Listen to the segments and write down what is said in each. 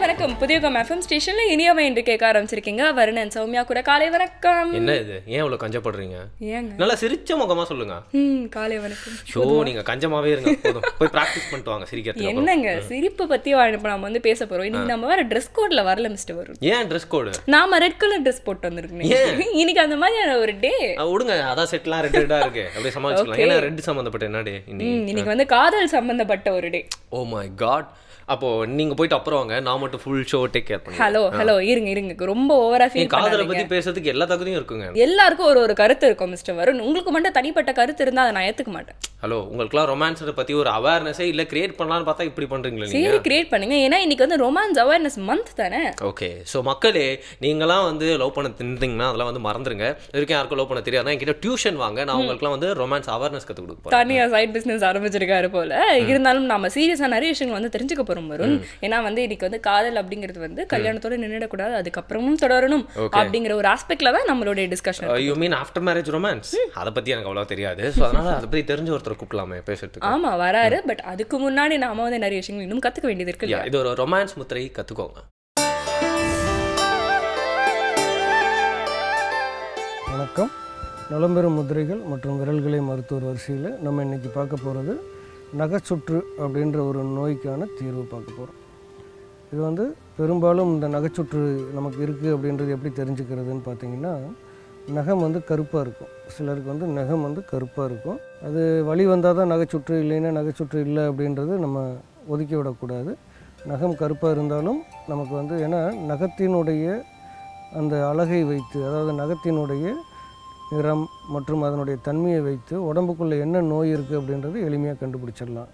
வணக்கம். புதிய எஃப்எம் ஸ்டேஷன்ல இனியாவை என்று கேட்க ஆரம்பிச்சிருக்கீங்க. வருணன் சௌமியா கூட காலை வணக்கம். என்ன இது, ஏன் இவ்வளவு கஞ்சப்படுறீங்க? ஏங்க நல்லா சிரிச்ச முகமா சொல்லுங்க. காலை வணக்கம். ஷோ நீங்க கஞ்சமாவே இருங்க, போதும். போய் பிராக்டிஸ் பண்ணிட்டு வாங்க சிரிக்கிறதுக்கு. என்னங்க சிரிப்பு பத்தி நம்ம வந்து பேச போறோம். இன்னைக்கு நம்ம வேற ட்ரெஸ் கோட்ல வரல மிஸ்டர் வருண். ஏன் ட்ரெஸ் கோடு? நாம ரெட் கலர் ட்ரெஸ் போட்டு வந்திருக்கோம். இன்னைக்கு அந்த மாதிரியான ஒரு டே. விடுங்க, அதான் செட்லாம் ரெட் ரெட்டா இருக்கு, அப்படியே சமாளிச்சுக்கலாம். ஏன்னா ரெட் சம்பந்தப்பட்ட என்ன டே இன்னைக்கு வந்து காதல் சம்பந்தப்பட்ட ஒரு டே. Oh my God. அப்போ நீங்க போயிட்டு அப்புறம் வாங்க, நான் மட்டும் ஃபுல் ஷோ டேக் கேர் பண்ணுங்க. ஹலோ இருங்க ரொம்ப ஓவரா ஃபீல் பண்ணாதீங்க. காதலை பத்தி பேசுறதுக்கு எல்லா தகுதியும் இருக்குங்க. எல்லாருக்கும் ஒரு கருத்து இருக்கும் மிஸ்டர் வருண். உங்களுக்கு மட்டும் தனிப்பட்ட கருத்து இருந்தா அதை நான் ஏத்துக்க மாட்டேன். ஹலோ, உங்களுக்குலாம் ரொமான்ஸ் பத்தி ஒரு அவேர்னஸே இல்ல, கிரியேட் பண்ணலாம்னு பார்த்தா இப்படி பண்றீங்களா நீங்க? சரி கிரியேட் பண்ணுங்க, ஏன்னா இன்னைக்கு வந்து ரொமான்ஸ் அவேர்னஸ் மந்த் தானே. ஓகே, ஸோ மக்களே நீங்களாம் வந்து லவ் பண்ண தெரிஞ்சிங்கன்னா அதெல்லாம் வந்து மறந்துருங்க. இதுவரைக்கும் யாருக்கும் லவ் பண்ண தெரியாதான் என்கிட்ட டியூஷன் வாங்க, நான் உங்களுக்குலாம் வந்து ரொமான்ஸ் அவேர்னஸ் கற்றுக் கொடுப்பேன். தனியா சைட் பிசினஸ் ஆரம்பிச்சிருக்காரு போல. இருந்தாலும் நம்ம சீரியஸா நிறைய விஷயங்கள் வந்து தெரிஞ்சுக்க போறோம் வருண். ஏன்னா வந்து இன்னைக்கு வந்து காதல் அப்படிங்கிறது வந்து கல்யாணத்தோட நின்றுடக்கூடாது, அதுக்கப்புறமும் தொடரணும் அப்படிங்கிற ஒரு ஆஸ்பெக்ட்ல தான் நம்மளுடைய discussion. You mean after marriage romance? அதை பத்தி எனக்கு அவ்வளோ தெரியாது, ஸோ அதனால அதை பத்தி தெரிஞ்ச ஒருத்தர் கூப்பிடலாமே பேசுறதுக்கு. ஆமா வராரு, பட் அதுக்கு முன்னாடி நாம வந்து நிறைய விஷயங்கள் இன்னும் கத்துக்க வேண்டியது இருக்கு. இது ஒரு ரொமான்ஸ் முத்திரை, கத்துக்கோங்க. வணக்கம். நலம்பெறும் முதிரைகள் மற்றும் விரல்களை மருத்துவர் வரிசையில் நம்ம இன்றைக்கி பார்க்க போகிறது நகைச்சுற்று அப்படின்ற ஒரு நோய்க்கான தீர்வு பார்க்க போகிறோம். இது வந்து பெரும்பாலும் இந்த நகைச்சுற்று நமக்கு இருக்குது அப்படின்றது எப்படி தெரிஞ்சுக்கிறதுன்னு பார்த்தீங்கன்னா, நகம் வந்து கருப்பாக இருக்கும். சிலருக்கு வந்து நகம் வந்து கருப்பாக இருக்கும். அது வலி வந்தால் தான் நகைச்சுற்று, இல்லைன்னா நகைச்சுற்று இல்லை அப்படின்றது நம்ம ஒதுக்கி விடக்கூடாது. நகம் கருப்பாக இருந்தாலும் நமக்கு வந்து, ஏன்னா நகத்தினுடைய அந்த அழகை வைத்து, அதாவது நகத்தினுடைய நிறம் மற்றும் அதனுடைய தன்மையை வைத்து உடம்புக்குள்ளே என்ன நோய் இருக்குது அப்படின்றது எளிமையாக கண்டுபிடிச்சிடலாம்.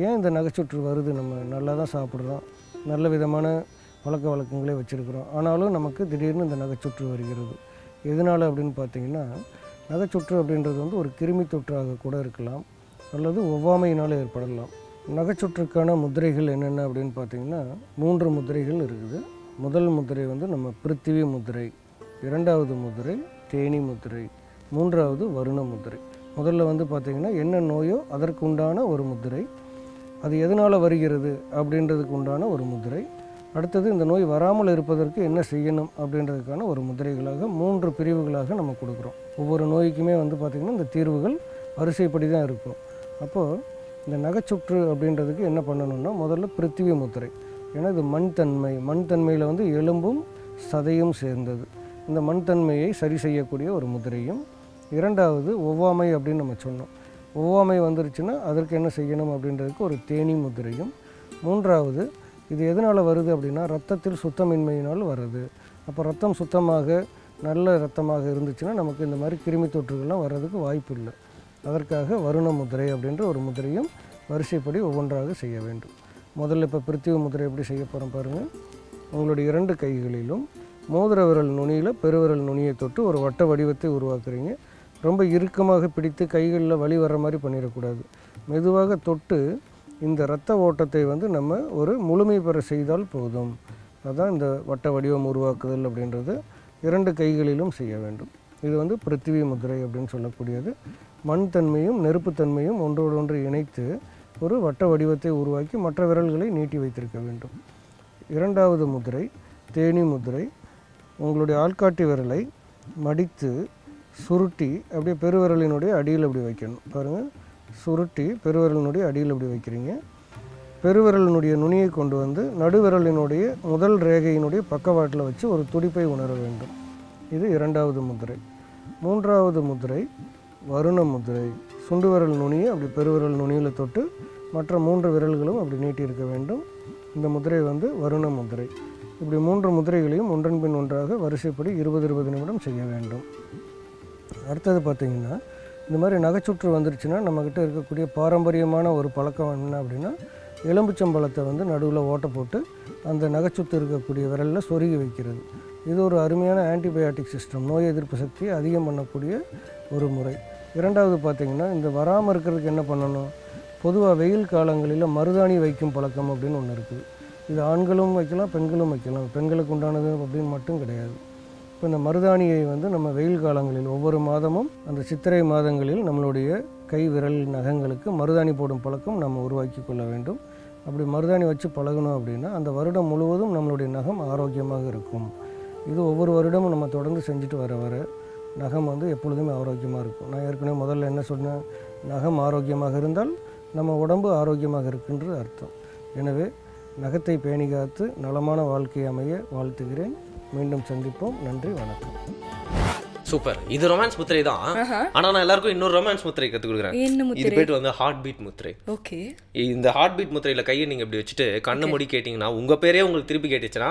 ஏன் இந்த நகைச்சுற்று வருது? நம்ம நல்லா தான் சாப்பிட்றோம், நல்ல விதமான பழக்க வழக்கங்களே வச்சுருக்கிறோம், ஆனாலும் நமக்கு திடீர்னு இந்த நகைச்சுற்று வருகிறது. எதனால் அப்படின்னு பார்த்தீங்கன்னா, நகைச்சுற்று அப்படின்றது வந்து ஒரு கிருமி தொற்றாக கூட இருக்கலாம், அல்லது ஒவ்வாமையினால் ஏற்படலாம். நகைச்சுற்றுக்கான முத்திரைகள் என்னென்ன அப்படின்னு பார்த்தீங்கன்னா 3 முத்திரைகள் இருக்குது. முதல் முத்திரை வந்து நம்ம பிருத்திவி முத்திரை, இரண்டாவது முத்திரை தேனி முத்திரை, மூன்றாவது வருண முத்திரை. முதல்ல வந்து பார்த்திங்கன்னா என்ன நோயோ அதற்கு உண்டான ஒரு முத்திரை, அது எதனால் வருகிறது அப்படின்றதுக்கு உண்டான ஒரு முத்திரை. அடுத்தது இந்த நோய் வராமல் இருப்பதற்கு என்ன செய்யணும் அப்படின்றதுக்கான ஒரு முத்திரைகளாக 3 பிரிவுகளாக நம்ம கொடுக்குறோம். ஒவ்வொரு நோய்க்குமே வந்து பார்த்திங்கன்னா இந்த தீர்வுகள் வரிசைப்படி தான் இருக்கும். அப்போது இந்த நகைச்சுற்று அப்படின்றதுக்கு என்ன பண்ணணும்னா, முதல்ல பிருத்திவி முத்திரை. ஏன்னா இது மண் தன்மையில் வந்து எலும்பும் சதையும் சேர்ந்தது. இந்த மண் தன்மையை சரி செய்யக்கூடிய ஒரு முதிரையும். இரண்டாவது ஒவ்வாமை அப்படின்னு நம்ம சொன்னோம். ஒவ்வாமை வந்துருச்சுன்னா அதற்கு என்ன செய்யணும் அப்படின்றதுக்கு ஒரு தேனி முதிரையும். மூன்றாவது, இது எதனால் வருது அப்படின்னா ரத்தத்தில் சுத்தமின்மையினால் வருது. அப்போ ரத்தம் சுத்தமாக நல்ல ரத்தமாக இருந்துச்சுன்னா நமக்கு இந்த மாதிரி கிருமி தொற்றுகள்லாம் வர்றதுக்கு வாய்ப்பு இல்லை. அதற்காக வருண முதிரை அப்படின்ற ஒரு முதிரையும் வரிசைப்படி ஒவ்வொன்றாக செய்ய வேண்டும். முதல்ல இப்போ பிருத்திவி முதிரை எப்படி செய்ய போகிறோம் பாருங்கள். உங்களுடைய 2 கைகளிலும் மோதிர விரல் நுனியில் பெருவிரல் நுனியை தொட்டு ஒரு வட்ட வடிவத்தை உருவாக்குறீங்க. ரொம்ப இறுக்கமாக பிடித்து கைகளில் வலி வர்ற மாதிரி பண்ணிடக்கூடாது. மெதுவாக தொட்டு இந்த இரத்த ஓட்டத்தை வந்து நம்ம ஒரு முழுமை பெற செய்தால் போதும். அதுதான் இந்த வட்ட வடிவம் உருவாக்குதல் அப்படின்றது 2 கைகளிலும் செய்ய வேண்டும். இது வந்து பிருத்திவி முதிரை அப்படின்னு சொல்லக்கூடியது. மண் தன்மையும் நெருப்புத்தன்மையும் ஒன்றோடு ஒன்று இணைத்து ஒரு வட்ட வடிவத்தை உருவாக்கி மற்ற விரல்களை நீட்டி வைத்திருக்க வேண்டும். இரண்டாவது முதிரை தேனி முதிரை. உங்களுடைய ஆள்காட்டி விரலை மடித்து சுருட்டி அப்படியே பெருவிரலினுடைய அடியில் அப்படி வைக்கணும். பாருங்கள், சுருட்டி பெருவிரலினுடைய அடியில் அப்படி வைக்கிறீங்க. பெருவிரலினுடைய நுனியை கொண்டு வந்து நடுவிரலினுடைய முதல் ரேகையினுடைய பக்கவாட்டில் வச்சு ஒரு துடிப்பை உணர வேண்டும். இது இரண்டாவது முதிரை. மூன்றாவது முதிரை வருண முதிரை. சுண்டு விரல் நுனியை அப்படி பெருவிரல் நுனியில் தொட்டு மற்ற 3 விரல்களும் அப்படி நீட்டி இருக்க வேண்டும். இந்த முதிரை வந்து வருண முதிரை. இப்படி 3 முதிரைகளையும் ஒன்றன் பின் ஒன்றாக வரிசைப்படி 20-20 நிமிடம் செய்ய வேண்டும். அடுத்தது பார்த்திங்கன்னா, இந்த மாதிரி நகைச்சுற்று வந்துருச்சுன்னா நம்மக்கிட்ட இருக்கக்கூடிய பாரம்பரியமான ஒரு பழக்கம் என்ன அப்படின்னா, எலும்புச்சம்பழத்தை வந்து நடுவில் ஓட்டை போட்டு அந்த நகைச்சுற்று இருக்கக்கூடிய விரலில் சொருகி வைக்கிறது. இது ஒரு அருமையான ஆன்டிபயாட்டிக் சிஸ்டம், நோய் எதிர்ப்பு சக்தியை அதிகம் பண்ணக்கூடிய ஒரு முறை. இரண்டாவது பார்த்திங்கன்னா, இந்த வராமல் இருக்கிறதுக்கு என்ன பண்ணணும், பொதுவாக வெயில் காலங்களில் மருதாணி வைக்கும் பழக்கம் அப்படின்னு ஒன்று இருக்குது. இது ஆண்களும் வைக்கலாம், பெண்களும் வைக்கலாம். பெண்களுக்கு உண்டானது அப்படின்னு மட்டும் கிடையாது. இப்போ இந்த மருதாணியை வந்து நம்ம வெயில் காலங்களில் ஒவ்வொரு மாதமும் அந்த சித்திரை மாதங்களில் நம்மளுடைய கை விரல் நகங்களுக்கு மருதாணி போடும் பழக்கம் நம்ம உருவாக்கி கொள்ள வேண்டும். அப்படி மருதாணி வச்சு பழகணும் அப்படின்னா அந்த வருடம் முழுவதும் நம்மளுடைய நகம் ஆரோக்கியமாக இருக்கும். இது ஒவ்வொரு வருடமும் நம்ம தொடர்ந்து செஞ்சுட்டு வர நகம் வந்து எப்பொழுதுமே ஆரோக்கியமாக இருக்கும். நான் ஏற்கனவே முதல்ல என்ன சொன்னேன், நகம் ஆரோக்கியமாக இருந்தால் நம்ம உடம்பு ஆரோக்கியமாக இருக்குன்றது அர்த்தம். எனவே நகத்தை பேணி காத்து நலமான வாழ்க்கை அமைய வாழ்த்துகிறேன். மீண்டும் சந்திப்போம். நன்றி, வணக்கம். சூப்பர். இது ரொமான்ஸ் முத்திரை தான். ஆனா நான் எல்லாருக்கும் இன்னொரு ரொமான்ஸ் முத்திரை கத்து கொடுக்குறேன். இது பேர் வந்து ஹார்ட் பீட் முத்திரை. ஓகே. இந்த ஹார்ட் பீட் முத்திரையில கையை நீங்க இப்படி வச்சுட்டு கண்ணை மூடி கேட்டீங்கன்னா உங்க பேரே உங்களுக்கு திருப்பி கேட்டுச்சுன்னா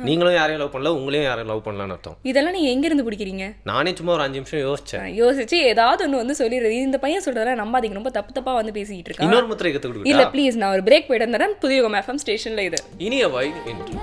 நீங்களும் யாரையும் லவ் பண்ணல, உங்களையும் யாரையும் லவ் பண்ணலாம்னு அர்த்தம். இதெல்லாம் நீங்க எங்க இருந்து பிடிக்கிறீங்க? நானே சும்மா ஒரு 5 நிமிஷம் யோசிச்சு ஏதாவது ஒன்று வந்து சொல்லிடுறது. இந்த பையன் சொல்றதெல்லாம் நம்பாதீங்க, ரொம்ப தப்பா வந்து பேசிட்டு இருக்கான். இன்னொரு முத்திரை கத்து கொடுக்குறேன். இல்ல ப்ளீஸ், நான் ஒரு பிரேக் போயிட்டு வந்தேன். புதிய FM ஸ்டேஷன்ல இது இனிய வைப் என்று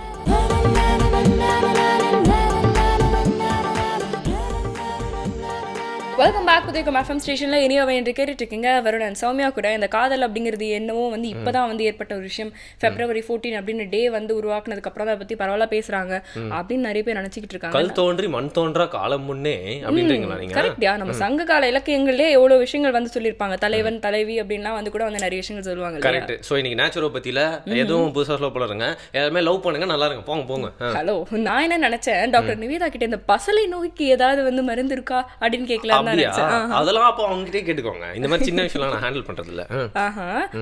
வெல்கம் பேக் புதிய FM ஸ்டேஷன்ல இனியவை என்று கேட்டுட்டு இருக்கீங்க. வருடன் சௌமியா கூட இந்த காதல் அப்படிங்கிறது என்னவோ வந்து இப்பதான் வந்து ஏற்பட்ட ஒரு விஷயம். February 14 அப்படின்னு டே வந்து உருவாக்குனதுக்கு அப்புறம் அதை பத்தி பரவாயில்ல பேசுறாங்க அப்படின்னு நிறைய பேர் நினைச்சிட்டு இருக்காங்க. கல் தோன்றி மண் தோன்றா காலம் முன்னே அப்படின்றீங்களா நீங்க? கரெக்டா. நம்ம சங்க கால இலக்கியங்களே எவ்வளவு விஷயங்கள் வந்து சொல்லியிருப்பாங்க. தலைவன் தலைவி அப்படின்லாம் வந்து கூட வந்து நிறைய விஷயங்கள் சொல்லுவாங்க. கரெக்ட். சோ இன்னைக்கு நேச்சுரோபதியில எதுவும் புதுசா லவ் பண்ணுங்க, எல்லாமே லவ் பண்ணுங்க, நல்லா இருங்க, போங்க போங்க. ஹலோ, நான் என்ன நினைச்சேன், டாக்டர் நிவேதா கிட்ட இந்த பசலை நோய்க்கு ஏதாவது வந்து மருந்து இருக்கா அப்படின்னு கேட்கலாம். அதெல்லாம் அப்ப அவங்க கிட்டே கேட்டுக்கோங்க. இந்த மாதிரி சின்ன விஷயம் நான் ஹேண்டில் பண்றது இல்ல.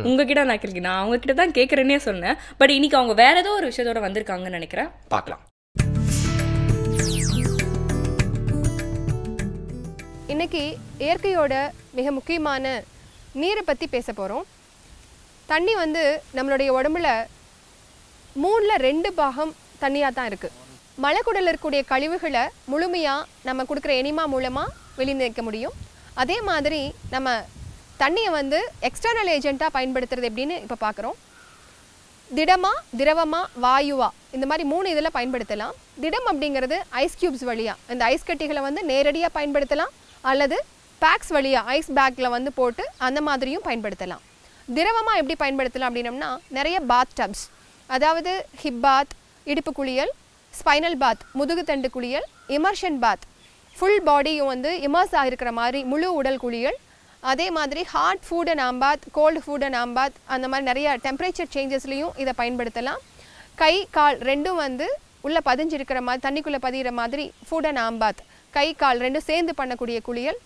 உங்ககிட்ட நான் கேட்கிறேன், நான் அவங்க கிட்ட தான் கேட்கறேன்னே சொன்னேன். பட் இன்னைக்கு அவங்க வேற ஏதோ ஒரு விஷயத்தோட வந்திருக்காங்கன்னு நினைக்கிறேன். பார்க்கலாம். இன்னைக்கு இயற்கையோட மிக முக்கியமான நீரை பற்றி பேச போகிறோம். தண்ணி வந்து நம்மளுடைய உடம்புல 3ல் 2 பாகம் தண்ணியாக தான் இருக்குது. மலைக்குடலில் இருக்கக்கூடிய கழிவுகளை முழுமையாக நம்ம கொடுக்குற எனிமா மூலமாக வெளிநீக்க முடியும். அதே மாதிரி நம்ம தண்ணியை வந்து எக்ஸ்டர்னல் ஏஜெண்ட்டாக பயன்படுத்துறது எப்படின்னு இப்போ பார்க்குறோம். திடமாக, திரவமாக, வாயுவா, இந்த மாதிரி 3 இதில் பயன்படுத்தலாம். திடம் அப்படிங்கிறது ஐஸ் க்யூப்ஸ் வழியாக, இந்த ஐஸ் கட்டிகளை வந்து நேரடியாக பயன்படுத்தலாம், அல்லது பேக்ஸ் வழியாக ஐஸ் பேக்கில் வந்து போட்டு அந்த மாதிரியும் பயன்படுத்தலாம். திரவமாக எப்படி பயன்படுத்தலாம் அப்படின்னம்னா நிறைய பாத் டப்ஸ், அதாவது ஹிப் பாத், இடுப்பு குளியல், ஸ்பைனல் பாத், முதுகு தண்டு குளியல், இமர்ஷன் பாத், ஃபுல் பாடியும் வந்து இமர்ஸ் ஆகிருக்கிற மாதிரி முழு உடல் குளியல், அதே மாதிரி hot foot and arm bath, cold foot and arm bath, அந்த மாதிரி நிறைய டெம்பரேச்சர் சேஞ்சஸ்லையும் இதை பயன்படுத்தலாம். கை கால் ரெண்டும் வந்து உள்ளே பதிஞ்சிருக்கிற மாதிரி, தண்ணிக்குள்ளே பதிகிற மாதிரி ஃபுட் அண்ட் ஆம்பாத், கை கால் ரெண்டும் சேர்ந்து பண்ணக்கூடிய குளியல்.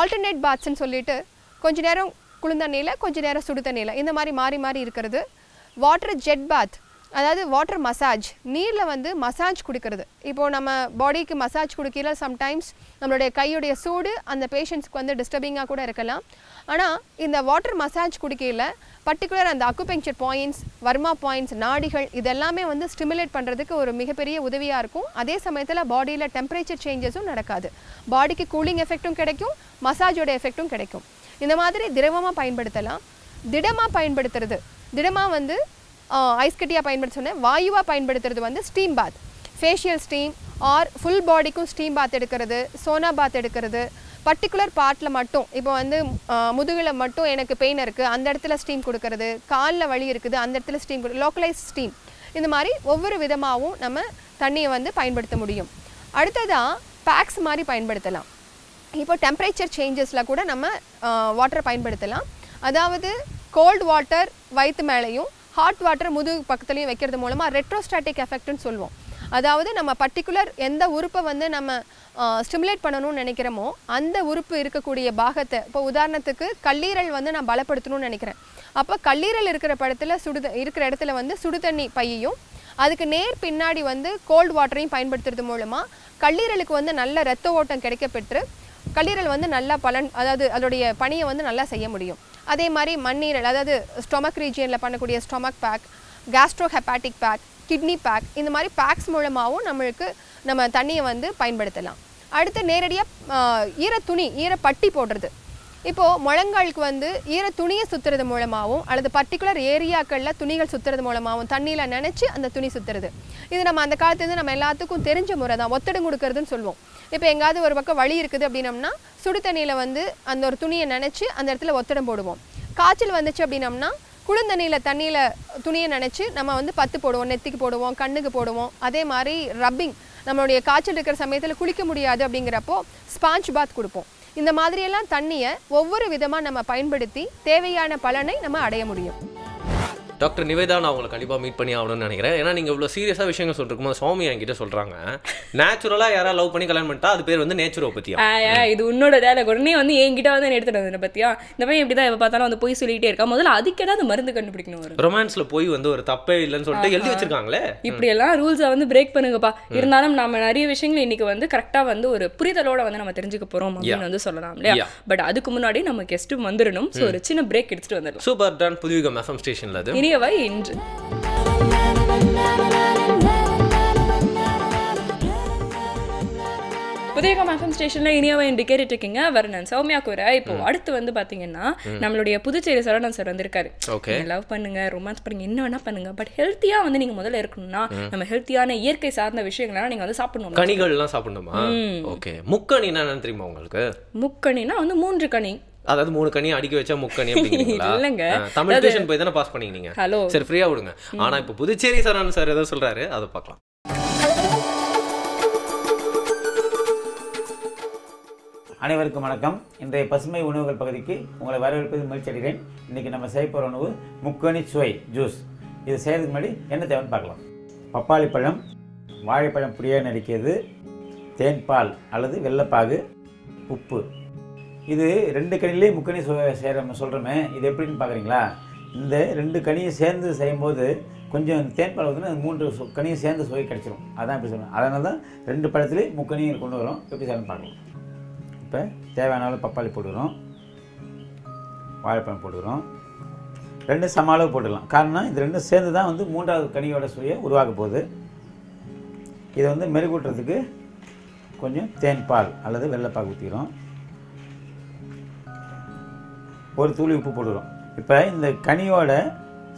ஆல்டர்னேட் பாத்ஸ்ன்னு சொல்லிட்டு கொஞ்சம் நேரம் குளிர்ந்த தண்ணியில், கொஞ்சம் நேரம் சுடு தண்ணியில், இந்த மாதிரி மாறி மாறி இருக்கிறது. வாட்டர் ஜெட் பாத், அதாவது வாட்டர் மசாஜ், நீரில் வந்து மசாஜ் கொடுக்கறது. இப்போது நம்ம பாடிக்கு மசாஜ் கொடுக்கல சம்டைம்ஸ் நம்மளுடைய கையுடைய சூடு அந்த பேஷண்ட்ஸ்க்கு வந்து டிஸ்டர்பிங்காக கூட இருக்கலாம். ஆனால் இந்த வாட்டர் மசாஜ் கொடுக்கல பர்டிகுலர் அந்த அக்குபங்க்சர் பாயிண்ட்ஸ், வர்மா பாயிண்ட்ஸ், நாடிகள் இதெல்லாமே வந்து ஸ்டிமுலேட் பண்ணுறதுக்கு ஒரு மிகப்பெரிய உதவியாக இருக்கும். அதே சமயத்தில் பாடியில் டெம்பரேச்சர் சேஞ்சஸும் நடக்காது. பாடிக்கு கூலிங் எஃபெக்டும் கிடைக்கும், மசாஜோட எஃபெக்டும் கிடைக்கும். இந்த மாதிரி திரவமாக பயன்படுத்தலாம். திடமாக பயன்படுத்துறது, திடமாக வந்து ஐஸ் கட்டியாக பயன்படுத்த சொன்னேன். வாயுவாக பயன்படுத்துறது வந்து steam bath, facial steam or full பாடிக்கும் ஸ்டீம் பாத் எடுக்கிறது, சோனா பாத் எடுக்கிறது. பர்டிகுலர் பார்ட்டில் மட்டும், இப்போ வந்து முதுகில் மட்டும் எனக்கு பெயின் இருக்குது அந்த இடத்துல ஸ்டீம் கொடுக்கறது, காலில் வலி இருக்குது அந்த இடத்துல ஸ்டீம் லோக்கலைஸ் ஸ்டீம், இந்த மாதிரி ஒவ்வொரு விதமாகவும் நம்ம தண்ணியை வந்து பயன்படுத்த முடியும். அடுத்ததாக பேக்ஸ் மாதிரி பயன்படுத்தலாம். இப்போ டெம்பரேச்சர் சேஞ்சஸில் கூட நம்ம வாட்டரை பயன்படுத்தலாம். அதாவது கோல்டு வாட்டர் வயிற்று மேலேயும் ஹாட் வாட்டர் முதுகு பக்கத்துலையும் வைக்கிறது மூலமாக ரெட்ரோஸ்டாட்டிக் எஃபெக்ட்னு சொல்லுவோம். அதாவது நம்ம பர்டிகுலர் எந்த உறுப்பை வந்து நம்ம ஸ்டிமுலேட் பண்ணணும்னு நினைக்கிறோமோ அந்த உறுப்பு இருக்கக்கூடிய பாகத்தை, இப்போ உதாரணத்துக்கு கல்லீரல் வந்து நான் பலப்படுத்தணும்னு நினைக்கிறேன். அப்போ கல்லீரல் இருக்கிற இடத்துல வந்து சுடு தண்ணி பையையும் அதுக்கு நேர் பின்னாடி வந்து கோல்டு வாட்டரையும் பயன்படுத்துறது மூலமாக கல்லீரலுக்கு வந்து நல்ல இரத்த ஓட்டம் கிடைக்கப்பெற்று கல்லீரல் வந்து நல்லா அதாவது அதோடைய பணியை வந்து நல்லா செய்ய முடியும். அதே மாதிரி மண்ணீரல், அதாவது ஸ்டொமக் ரீஜியனில் பண்ணக்கூடிய stomach bag, gastro hepatic bag, kidney bag, இந்த மாதிரி பேக்ஸ் மூலமாகவும் நம்ம தண்ணியை வந்து பயன்படுத்தலாம். அடுத்து நேரடியாக ஈரப்பட்டி போடுறது. இப்போது முழங்காலுக்கு வந்து ஈர துணியை சுற்றுறது மூலமாகவும் அல்லது பர்டிகுலர் ஏரியாக்களில் துணிகள் சுற்றுறது மூலமாகவும் தண்ணியில் நினச்சி அந்த துணி சுற்றுறது. இது நம்ம அந்த காலத்துலேருந்து நம்ம எல்லாத்துக்கும் தெரிஞ்ச முறை தான், ஒத்தடம் கொடுக்கறதுன்னு சொல்லுவோம். இப்போ எங்காவது ஒரு பக்கம் வலி இருக்குது அப்படின்னம்னா சுடு தண்ணியில் வந்து அந்த ஒரு துணியை நினச்சி அந்த இடத்துல ஒத்தடம் போடுவோம். காய்ச்சல் வந்துச்சு அப்படின்னம்னா குளிர்ந்தண்ணியில் துணியை நினச்சி நம்ம வந்து பத்து போடுவோம், நெத்திக்கு போடுவோம், கண்ணுக்கு போடுவோம். அதே மாதிரி ரப்பிங், நம்மளுடைய காய்ச்சல் இருக்கிற சமயத்தில் குளிக்க முடியாது அப்படிங்கிறப்போ ஸ்பாஞ்ச் பாத் கொடுப்போம். இந்த மாதிரியெல்லாம் தண்ணியை ஒவ்வொரு விதமாக நம்ம பயன்படுத்தி தேவையான பலனை நம்ம அடைய முடியும். டாக்டர் நிவேதா நான் உங்களை கண்டிப்பாக மீட் பண்ணி ஆகணும்னு நினைக்கிறேன். ஏன்னா நீங்கள் இவ்வளோ சீரியஸாக விஷயங்கள் சொல்லிருக்கும் போது சௌமியா என்கிட்ட சொல்கிறாங்க, நேச்சுரலாக யாராவது லவ் பண்ணி கல்யாணம் பண்ணிட்டா அது பேர் வந்து நேச்சுரோபதியா. இது உன்னோட டயலாக். உடனே வந்து என்கிட்ட வந்து எடுத்துட்டு வந்து பத்தியா இந்த மாதிரி எப்படி தான் எப்போ பார்த்தாலும் வந்து போய் சொல்லிட்டே இருக்கா. முதல்ல அதுக்கு ஏதாவது மருந்து கண்டுபிடிக்கணும். வரும் ரொமான்ஸ்ல போய் வந்து ஒரு தப்பே இல்லைன்னு சொல்லிட்டு எழுதி வச்சிருக்காங்களே. இப்படி எல்லாம் ரூல்ஸை வந்து பிரேக் பண்ணுங்கப்பா. இருந்தாலும் நம்ம நிறைய விஷயங்கள் இன்னைக்கு வந்து கரெக்டா வந்து ஒரு புரிதலோட வந்து நம்ம தெரிஞ்சுக்க போறோம் அப்படின்னு வந்து சொல்லலாம் இல்லையா. பட் அதுக்கு முன்னாடி நம்ம கெஸ்ட்டும் வந்துடணும். ஸோ ஒரு சின்ன பிரேக் எடுத்துட்டு வந்துடலாம். சூப்பர் டன் புதுயுகம் எஃப்எம் ஸ்டேஷன்ல அது இனியவை இன்று புதுயுகம் எஃப்எம் ஸ்டேஷன்ல இனியவை இன்று கேட்டுட்டு இருக்கீங்க. வரணன் சௌமியா கூற. இப்போ அடுத்து வந்து பாத்தீங்கன்னா நம்மளுடைய புதுச்சேரி சரவணன் சார் வந்திருக்காரு. லவ் பண்ணுங்க, ரொமான்ஸ் பண்ணுங்க, என்ன வேணா பண்ணுங்க, பட் ஹெல்த்தியா வந்து நீங்க முதல்ல இருக்கணும்னா நம்ம ஹெல்த்தியான இயற்கை சார்ந்த விஷயங்கள்லாம் நீங்க வந்து சாப்பிடணும். கனிகள் எல்லாம் சாப்பிடணுமா? ஓகே. முக்கணி என்ன தெரியுமா உங்களுக்கு? முக்கணினா வந்து 3 கனி, அதாவது 3 கனி அடிக்க வச்சா முக்கணி அப்படிங்களா? இல்லங்க, தமிழ் டியூஷன் போய் தானே பாஸ் பண்ணீங்க நீங்க. ஹலோ சரி, ஃப்ரீயா விடுங்க. ஆனா இப்போ புதுச்சேரி சரவணன் சார் ஏதோ சொல்றாரு, அதை பார்க்கலாம். அனைவருக்கும் வணக்கம். இன்றைய பசுமை உணவுகள் பகுதிக்கு உங்களை வரவேற்பது மகிழ்ச்சி அடைகிறேன். இன்றைக்கி நம்ம செய்ய போகிற உணவு முக்கணி சுவை ஜூஸ். இது செய்கிறதுக்கு முன்னாடி என்ன தேவைன்னு பார்க்கலாம். பப்பாளி பழம், வாழைப்பழம் புளியாக நறுக்கியது, தேன்பால் அல்லது வெள்ளைப்பாகு, உப்பு. இது 2 கனிலே முக்கணி சொல்கிறோமே, இது எப்படின்னு பார்க்குறீங்களா? இந்த 2 கனியும் சேர்ந்து செய்யும்போது கொஞ்சம் தேன்பால் ஊற்றினா 3 கனியும் சேர்ந்து சுவை கிடச்சிரும். அதான் இப்படி சொல்லுவேன். அதனால தான் 2 பழத்துலேயே முக்கணியும் கொண்டு வரோம். எப்படி செய்யணும்னு பார்க்கலாம். இப்போ தேவையான அளவு பப்பாளி போட்டுக்கிறோம், வாழைப்பழம் போட்டுக்கிறோம். 2 சம அளவு போட்டுக்கலாம். காரணம் இது 2 சேர்ந்து தான் வந்து 3வது கனியோட சுவையை உருவாக்க போகுது. இதை வந்து மெருகூட்டுறதுக்கு கொஞ்சம் தேன்பால் அல்லது வெள்ளைப்பாகு ஊற்றிக்கிறோம். ஒரு துளி உப்பு போட்டுக்கிறோம். இப்போ இந்த கனியோட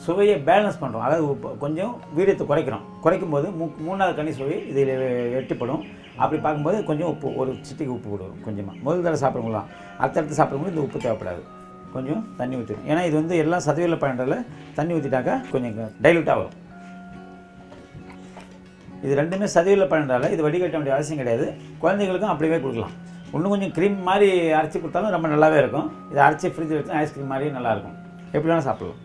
சுவையை பேலன்ஸ் பண்ணுறோம். அதாவது உப்பு கொஞ்சம் வீரியத்தை குறைக்கும் போது 3வது கனி சுவை இதில் எட்டிப்படும். அப்படி பார்க்கும்போது கொஞ்சம் உப்பு, ஒரு சிட்டிக்கு உப்பு போடுவோம் கொஞ்சமாக. முதல் தடவை சாப்பிட்றவங்களாம், அடுத்தடுத்து சாப்பிட்றவங்களும் இந்த உப்பு தேவைப்படாது. கொஞ்சம் தண்ணி ஊற்றிடும். ஏன்னா இது வந்து எல்லாம் சதவீத பயன்றதில் தண்ணி ஊற்றிட்டாக்கா கொஞ்சம் டைல்யூட்டாக வரும். இது 2மே சதவீத பயன்றால இது வடிகட்ட வேண்டிய அவசியம் கிடையாது. குழந்தைகளுக்கும் அப்படியே கொடுக்கலாம். இன்னும் கொஞ்சம் க்ரீம் மாதிரி அரைச்சி கொடுத்தாலும் ரொம்ப நல்லாவே இருக்கும். இதை அரைச்சி ஃப்ரிட்ஜில் வச்சு ஐஸ்கிரீம் மாதிரியே நல்லாயிருக்கும். எப்படி வேணால் சாப்பிடலாம்.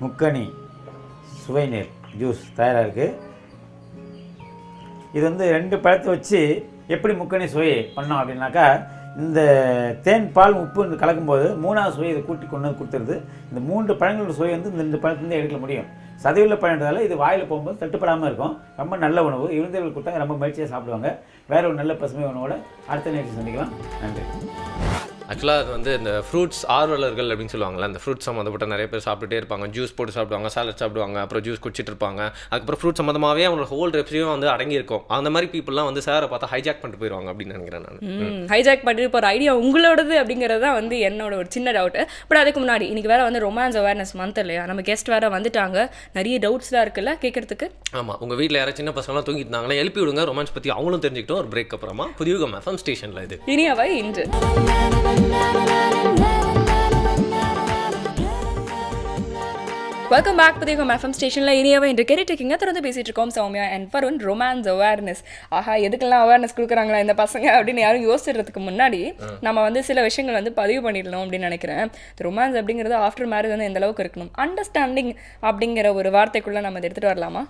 முக்கணி சுவை நீர் ஜூஸ் தயாராக இருக்குது. இது வந்து 2 பழத்தை வச்சு எப்படி முக்கணி சுவை பண்ணோம் அப்படின்னாக்கா, இந்த தேன் பால் உப்பு கலக்கும்போது 3வது சுவை இதை கூட்டி கொண்டு வந்து கொடுத்துருது. இந்த 3 பழங்களோட சுவை வந்து இந்த 2 பழத்துலேருந்து எடுக்க முடியும். சதவீத பழன்றதால இது வாயில் போகும்போது தட்டுப்படாமல் இருக்கும். ரொம்ப நல்ல உணவு. இளைஞர்கள் கொடுத்தா ரொம்ப மகிழ்ச்சியாக சாப்பிடுவாங்க. வேறு ஒரு நல்ல பசுமை உணவோட அடுத்த நிகழ்ச்சி சந்திக்கலாம். நன்றி. ஆக்சுவலாக அது வந்து இந்த ஃப்ரூட்ஸ் ஆர்வலர்கள் அப்படின்னு சொல்லுவாங்கள்ல, அந்த ஃப்ரூட்ஸ் சம்மந்தப்பட்ட நிறைய பேர் சாப்பிட்டுட்டே இருப்பாங்க. ஜூஸ் போட்டு சாப்பிடுவாங்க, சாலட் சாப்பிடுவாங்க, அப்புறம் ஜூஸ் குடிச்சிட்டு இருப்பாங்க. அதுக்கப்புறம் ஃப்ரூட் சம்மந்தமாகவே அவங்களோட ஹோல் ரெப்ஸையும் வந்து அடங்கியிருக்கும். அந்த மாதிரி பீப்புளெலாம் வந்து சாரை பார்த்தா ஹைஜாக் பண்ணிட்டு போயிடுவாங்க அப்படின்னு நினைக்கிறேன் நான். ஹைஜாக் பண்ணிட்டு போகிற ஐடியா உங்களோடது அப்படிங்கிறது தான் வந்து என்னோட ஒரு சின்ன டவுட்டு. பட் அதுக்கு முன்னாடி இன்னைக்கு வேறு வந்து ரொமான்ஸ் அவேர்னஸ் மந்த் இல்லையா, நம்ம கெஸ்ட் வேறு வந்துட்டாங்க. நிறைய டவுட்ஸ்லாம் இருக்குல்ல கேட்கறதுக்கு. ஆமாம், உங்கள் வீட்டில் யாராவது சின்ன பசங்களாம் தூங்கிட்டு இருந்தாங்களே, எழுப்பி விடுங்க. ரொமான்ஸ் பற்றி அவங்களும் தெரிஞ்சுக்கிட்டோம். ஒரு பிரேக் அப்புறமா புதுயுகம் எஃப்எம் ஸ்டேஷனில் இது இனியவை இன்று. வெல்கம் பேக் புதிய எஃப்எம் ஸ்டேஷனில் இனியவை இன்று கேட்டுருக்கீங்க. தொடர்ந்து பேசிட்டு இருக்கோம் Soumya and Farun. Romance awareness. ஆஹா, எதுக்கெல்லாம் அவேர்னஸ் கொடுக்குறாங்களா இந்த பசங்க அப்படின்னு யாரும் யோசிக்கிறதுக்கு முன்னாடி நம்ம வந்து சில விஷயங்கள் வந்து பதிவு பண்ணிடணும் அப்படின்னு நினைக்கிறேன். ரொமான்ஸ் அப்படிங்கிறது ஆஃப்டர் மேரேஜ் வந்து எந்த அளவுக்கு இருக்கணும், அண்டர்ஸ்டாண்டிங் அப்படிங்கிற ஒரு வார்த்தைக்குள்ளே நம்ம அதை எடுத்துகிட்டு வரலாமா?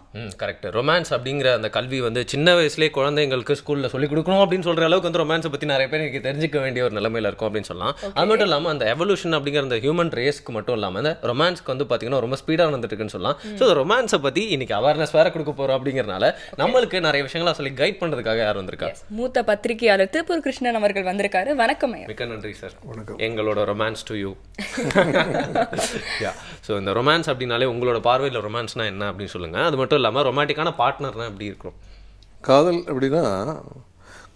கரெக்ட். ரொமான்ஸ் அப்படிங்கிற அந்த கல்வி வந்து சின்ன வயசுலேயே குழந்தைங்களுக்கு ஸ்கூலில் சொல்லிக் கொடுக்கணும் அப்படின்னு சொல்கிற அளவுக்கு வந்து ரொமான்ஸை பற்றி நிறைய பேர் எனக்கு தெரிஞ்சிக்க வேண்டிய ஒரு நிலைமையில் இருக்கும் அப்படின்னு சொல்லலாம். அது மட்டும் இல்லாமல் அந்த எவல்யூஷன் அப்படிங்கிற அந்த ஹியூமன் ரேஸ்க்கு மட்டும் இல்லாமல் அந்த ரொமான்ஸ்க்கு வந்து பார்த்தீங்கன்னா ரொம்ப ஸ்பீடாக வந்துட்டுருக்குன்னு சொல்லலாம். ஸோ ரொமான்ஸை பற்றி இன்னைக்கு அவேர்னஸ் வேற கொடுக்க போகிறோம் அப்படிங்கிறனால நம்மளுக்கு நிறைய விஷயங்களை சொல்லி கைட் பண்ணுறதுக்காக யார் வந்திருக்காரு? மூத்த பத்திரிகையாளர் திருப்பூர் கிருஷ்ணன் அவர்கள் வந்திருக்காரு. வணக்கம். மிக்க நன்றி சார். வணக்கம். எங்களோட ரொமான்ஸ் டு யூ. ஸோ இந்த ரொமான்ஸ் அப்படின்னாலே உங்களோட பார்வையில் ரொமான்ஸ்னா என்ன அப்படின்னு சொல்லுங்க. அது மட்டும் இல்லாமல் ரொமான்டிக்கான பார்ட்னர்னா எப்படி இருக்கும்? காதல் அப்படின்னா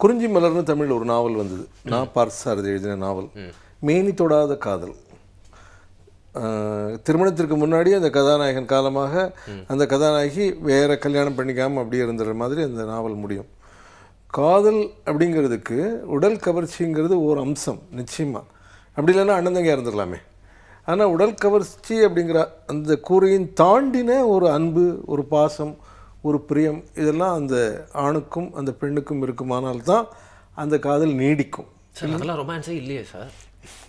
குறிஞ்சி மலர்னு தமிழ் ஒரு நாவல் வந்தது. நான் பார்த்தசாரதி எழுதின நாவல். மேனி தொடாத காதல். திருமணத்திற்கு முன்னாடி அந்த கதாநாயகன் காலமாக அந்த கதாநாயகி வேற கல்யாணம் பண்ணிக்காமல் அப்படியே இருந்துற மாதிரி அந்த நாவல் முடியும். காதல் அப்படிங்கிறதுக்கு உடல் கவர்ச்சிங்கிறது ஒரு அம்சம் நிச்சயமாக. அப்படி இல்லைன்னா அண்ணன் தங்கையாக இருந்துடலாமே. ஆனால் உடல் கவர்ச்சி அப்படிங்கிற அந்த கூரையின் தாண்டின ஒரு அன்பு, ஒரு பாசம், ஒரு பிரியம், இதெல்லாம் அந்த ஆணுக்கும் அந்த பெண்ணுக்கும் இருக்குமானால்தான் அந்த காதல் நீடிக்கும். சார் அதெல்லாம் ரொமான்ஸே இல்லையே சார்.